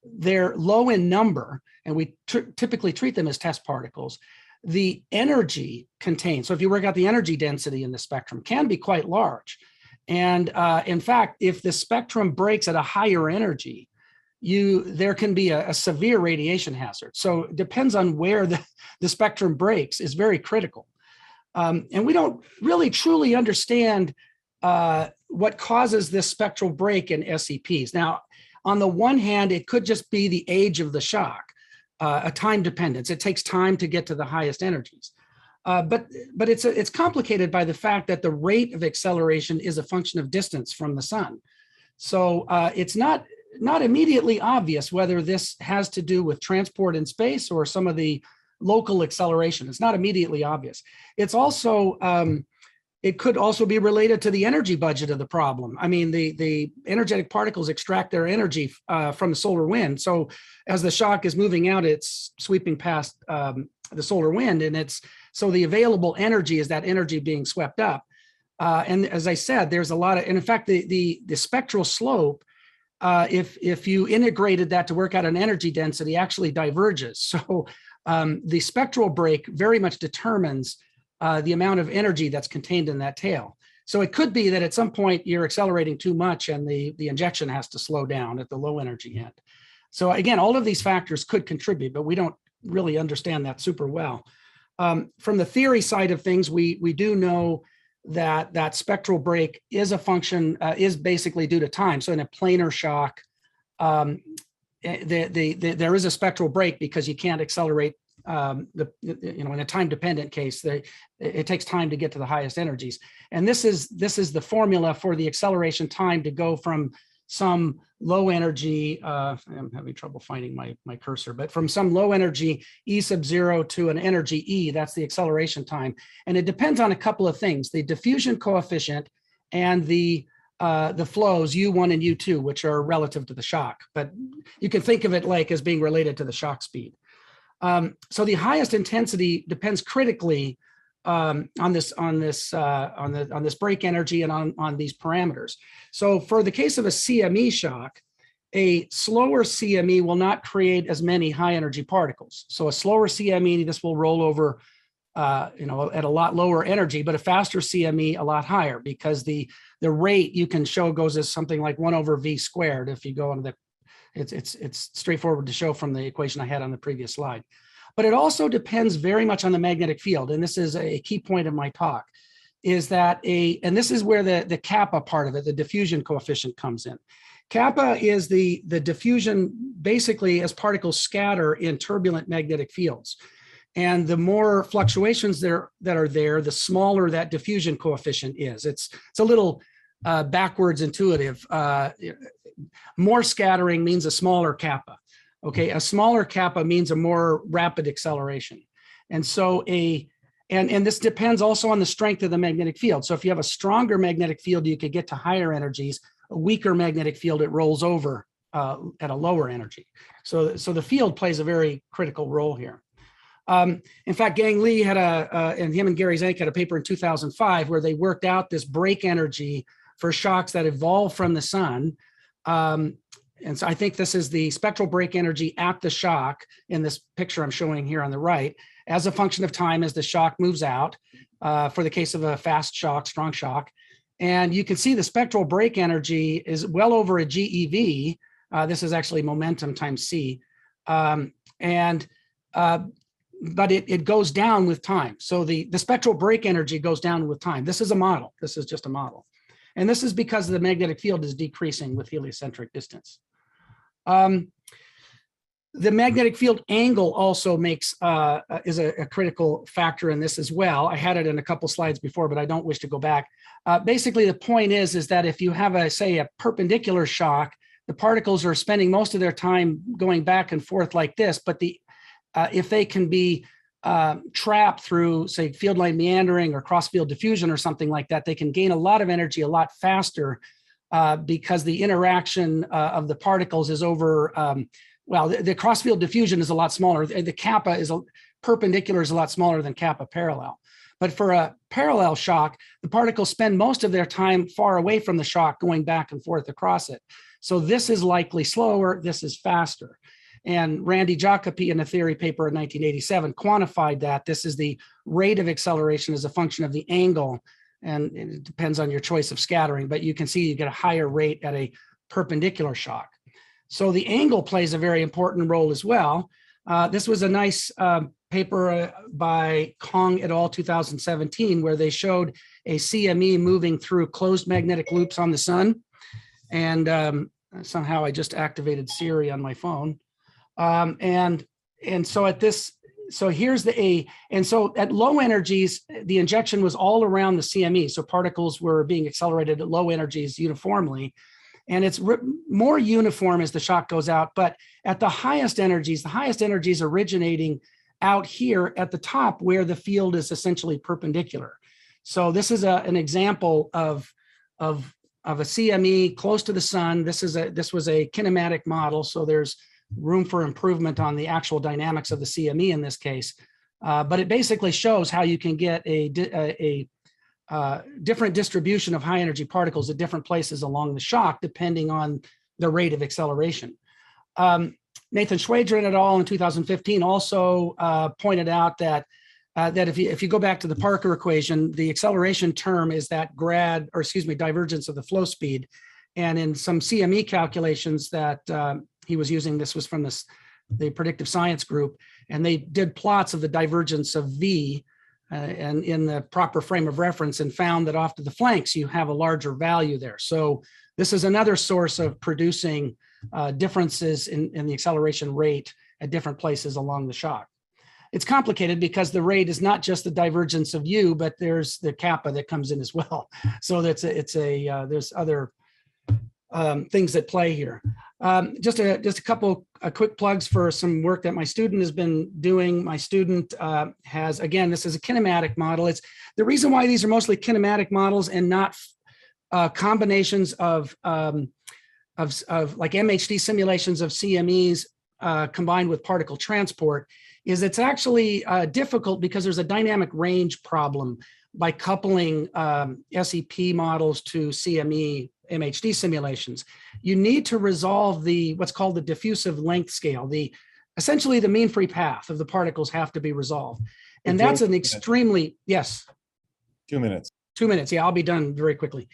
they're low in number, and we typically treat them as test particles, the energy contained, so if you work out the energy density in the spectrum, can be quite large. And in fact, if the spectrum breaks at a higher energy, there can be a severe radiation hazard. So it depends on where the spectrum breaks is very critical. And we don't really truly understand what causes this spectral break in SEPs. Now, on the one hand, it could just be the age of the shock. A time dependence. It takes time to get to the highest energies. But it's complicated by the fact that the rate of acceleration is a function of distance from the sun. So it's not immediately obvious whether this has to do with transport in space or some of the local acceleration. It's not immediately obvious. It's also, it could also be related to the energy budget of the problem. I mean, the energetic particles extract their energy from the solar wind. So as the shock is moving out, it's sweeping past the solar wind, and so the available energy is that energy being swept up. And as I said, there's a lot of, and in fact, the spectral slope, if you integrated that to work out an energy density, actually diverges. So the spectral break very much determines the amount of energy that's contained in that tail. So it could be that at some point you're accelerating too much and the injection has to slow down at the low energy end. So again, all of these factors could contribute, but we don't really understand that super well. From the theory side of things, we do know that spectral break is a function, is basically due to time. So in a planar shock, there is a spectral break because you can't accelerate in a time-dependent case, it takes time to get to the highest energies. And this is the formula for the acceleration time to go from some low energy, I'm having trouble finding my cursor, but from some low energy E sub 0 to an energy E, that's the acceleration time. And it depends on a couple of things, the diffusion coefficient and the flows U1 and U2, which are relative to the shock, but you can think of it like as being related to the shock speed. So the highest intensity depends critically on this break energy and on these parameters. So for the case of a CME shock, a slower CME will not create as many high energy particles. So a slower CME, this will roll over at a lot lower energy, but a faster CME a lot higher, because the rate you can show goes as something like 1 over V squared if you go on the. It's straightforward to show from the equation I had on the previous slide. But it also depends very much on the magnetic field. And this is a key point of my talk, is that and this is where the kappa part of it, the diffusion coefficient, comes in. Kappa is the diffusion basically as particles scatter in turbulent magnetic fields. And the more fluctuations that are there, the smaller that diffusion coefficient is. It's a little backwards intuitive. More scattering means a smaller kappa. Okay, a smaller kappa means a more rapid acceleration. And so and this depends also on the strength of the magnetic field. So if you have a stronger magnetic field, you could get to higher energies. A weaker magnetic field, it rolls over at a lower energy. So the field plays a very critical role here. In fact, Gang Lee had and him and Gary Zank had a paper in 2005 where they worked out this break energy for shocks that evolve from the sun. And so I think this is the spectral break energy at the shock in this picture I'm showing here on the right, as a function of time as the shock moves out, for the case of a fast shock, strong shock. And you can see the spectral break energy is well over a GeV. This is actually momentum times C. But it goes down with time. So the spectral break energy goes down with time. This is a model. This is just a model. And this is because the magnetic field is decreasing with heliocentric distance. The magnetic field angle also is a critical factor in this as well. I had it in a couple slides before, but I don't wish to go back. Basically, the point is that if you have say a perpendicular shock, the particles are spending most of their time going back and forth like this, but if they can be trapped through, say, field line meandering or cross field diffusion or something like that, they can gain a lot of energy a lot faster because the interaction of the particles is over, well, the cross field diffusion is a lot smaller. The kappa perpendicular is a lot smaller than kappa parallel. But for a parallel shock, the particles spend most of their time far away from the shock going back and forth across it. So this is likely slower, this is faster. And Randy Jacopi in a theory paper in 1987 quantified that. This is the rate of acceleration as a function of the angle, and it depends on your choice of scattering, but you can see you get a higher rate at a perpendicular shock. So the angle plays a very important role as well. This was a nice paper by Kong et al. 2017, where they showed a CME moving through closed magnetic loops on the sun. And somehow I just activated Siri on my phone. And so here's and so at low energies, the injection was all around the CME. So particles were being accelerated at low energies uniformly. And it's more uniform as the shock goes out. But at the highest energies originating out here at the top where the field is essentially perpendicular. So this is an example of a CME close to the sun. This was a kinematic model. So there's room for improvement on the actual dynamics of the CME in this case. But it basically shows how you can get a different distribution of high energy particles at different places along the shock, depending on the rate of acceleration. Nathan Schwadron et al. In 2015 also pointed out that if you go back to the Parker equation, the acceleration term is that divergence of the flow speed. And in some CME calculations that he was using, this was from the predictive science group, and they did plots of the divergence of V and in the proper frame of reference, and found that off to the flanks, you have a larger value there. So this is another source of producing differences in the acceleration rate at different places along the shock. It's complicated because the rate is not just the divergence of U, but there's the kappa that comes in as well. So there's other things that play here. Just a couple quick plugs for some work that my student has been doing. My student has, again, this is a kinematic model. It's the reason why these are mostly kinematic models and not combinations of like MHD simulations of CMEs combined with particle transport, is it's actually difficult because there's a dynamic range problem by coupling SEP models to CME MHD simulations. You need to resolve what's called the diffusive length scale. Essentially the mean free path of the particles have to be resolved. And that's an extremely, yes. 2 minutes. 2 minutes, yeah, I'll be done very quickly.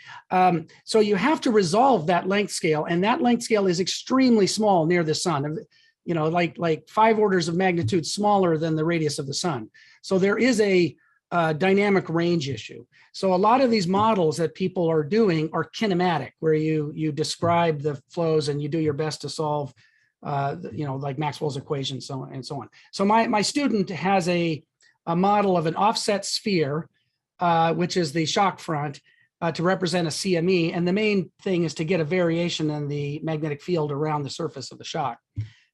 So you have to resolve that length scale, and that length scale is extremely small near the sun, like 5 orders of magnitude smaller than the radius of the sun. So there is a dynamic range issue. So a lot of these models that people are doing are kinematic, where you describe the flows and you do your best to solve, like Maxwell's equation, so on and so on. So my student has a model of an offset sphere, which is the shock front, to represent a CME. And the main thing is to get a variation in the magnetic field around the surface of the shock.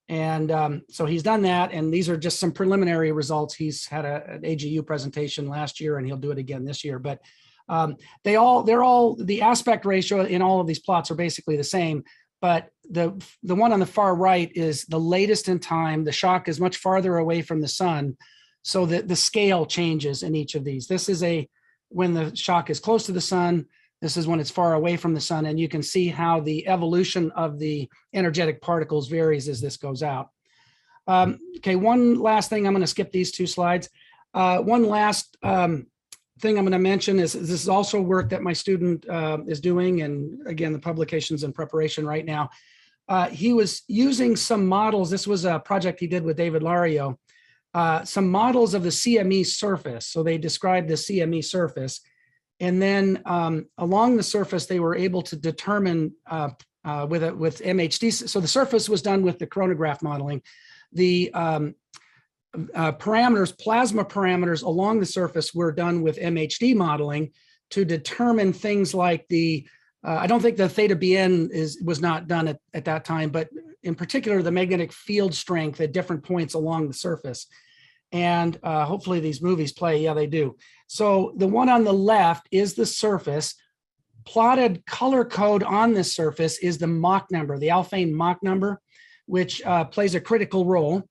And so he's done that, and these are just some preliminary results. He's had an AGU presentation last year, and he'll do it again this year. But the aspect ratio in all of these plots are basically the same. But the one on the far right is the latest in time. The shock is much farther away from the sun, so that the scale changes in each of these. This is when the shock is close to the sun. This is when it's far away from the sun, and you can see how the evolution of the energetic particles varies as this goes out. Okay, one last thing. I'm going to skip these 2 slides. One last thing I'm going to mention is this is also work that my student is doing. And again, the publication's in preparation right now. He was using some models. This was a project he did with David Lario, some models of the CME surface. So they described the CME surface. And then along the surface, they were able to determine with MHD. So the surface was done with the chronograph modeling. The parameters, plasma parameters along the surface were done with MHD modeling to determine things like the, I don't think the theta BN was not done at that time, but in particular, the magnetic field strength at different points along the surface. And hopefully these movies play, yeah, they do. So the one on the left is the surface. Plotted color code on this surface is the Mach number, the alphane Mach number, which plays a critical role.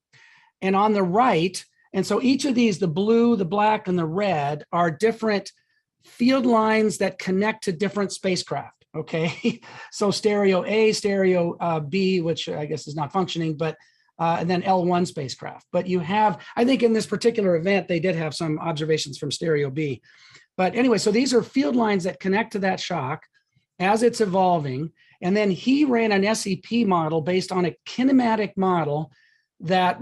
And on the right, and so each of these, the blue, the black, and the red, are different field lines that connect to different spacecraft, okay? So stereo A, stereo B, which I guess is not functioning, but and then L1 spacecraft. But you have, I think in this particular event, they did have some observations from stereo B. But anyway, so these are field lines that connect to that shock as it's evolving. And then he ran an SEP model based on a kinematic model that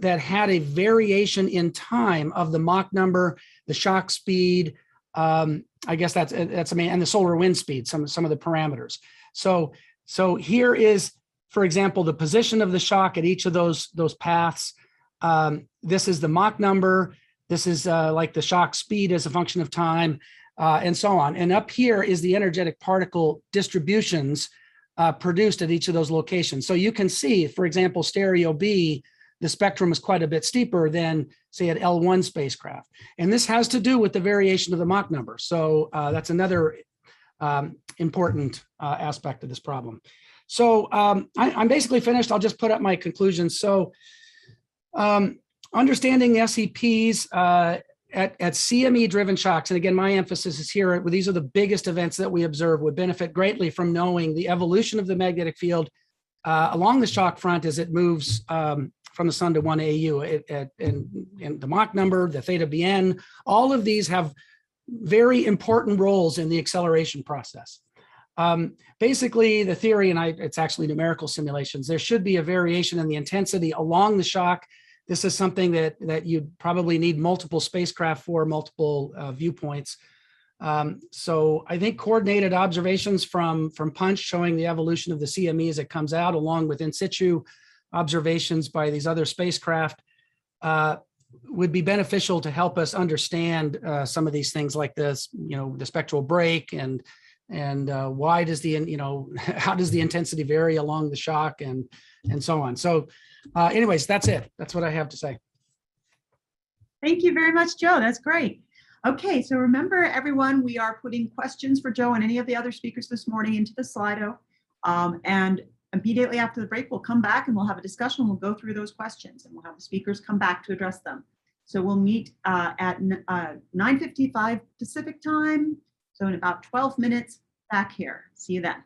had a variation in time of the Mach number, the shock speed, I guess that's amazing, and the solar wind speed, some of the parameters. So here is, for example, the position of the shock at each of those paths. This is the Mach number. This is like the shock speed as a function of time, and so on. And up here is the energetic particle distributions produced at each of those locations. So you can see, for example, stereo B, the spectrum is quite a bit steeper than, say, at L1 spacecraft. And this has to do with the variation of the Mach number. So that's another important aspect of this problem. So I'm basically finished. I'll just put up my conclusions. So understanding SEPs at CME-driven shocks, and again, my emphasis is here, these are the biggest events that we observe, would benefit greatly from knowing the evolution of the magnetic field along the shock front as it moves from the sun to 1 AU, and the Mach number, the theta BN, all of these have very important roles in the acceleration process. Basically, the theory, and it's actually numerical simulations, there should be a variation in the intensity along the shock. This is something that you'd probably need multiple spacecraft for, multiple viewpoints. So I think coordinated observations from PUNCH showing the evolution of the CME as it comes out, along with in situ observations by these other spacecraft, would be beneficial to help us understand some of these things like this, the spectral break and why does how does the intensity vary along the shock and so on. So anyways, that's it. That's what I have to say. Thank you very much, Joe. That's great. Okay, so remember everyone, we are putting questions for Joe and any of the other speakers this morning into the Slido. And immediately after the break, we'll come back and we'll have a discussion. We'll go through those questions and we'll have the speakers come back to address them. So we'll meet at 9:55 Pacific time. So in about 12 minutes back here. See you then.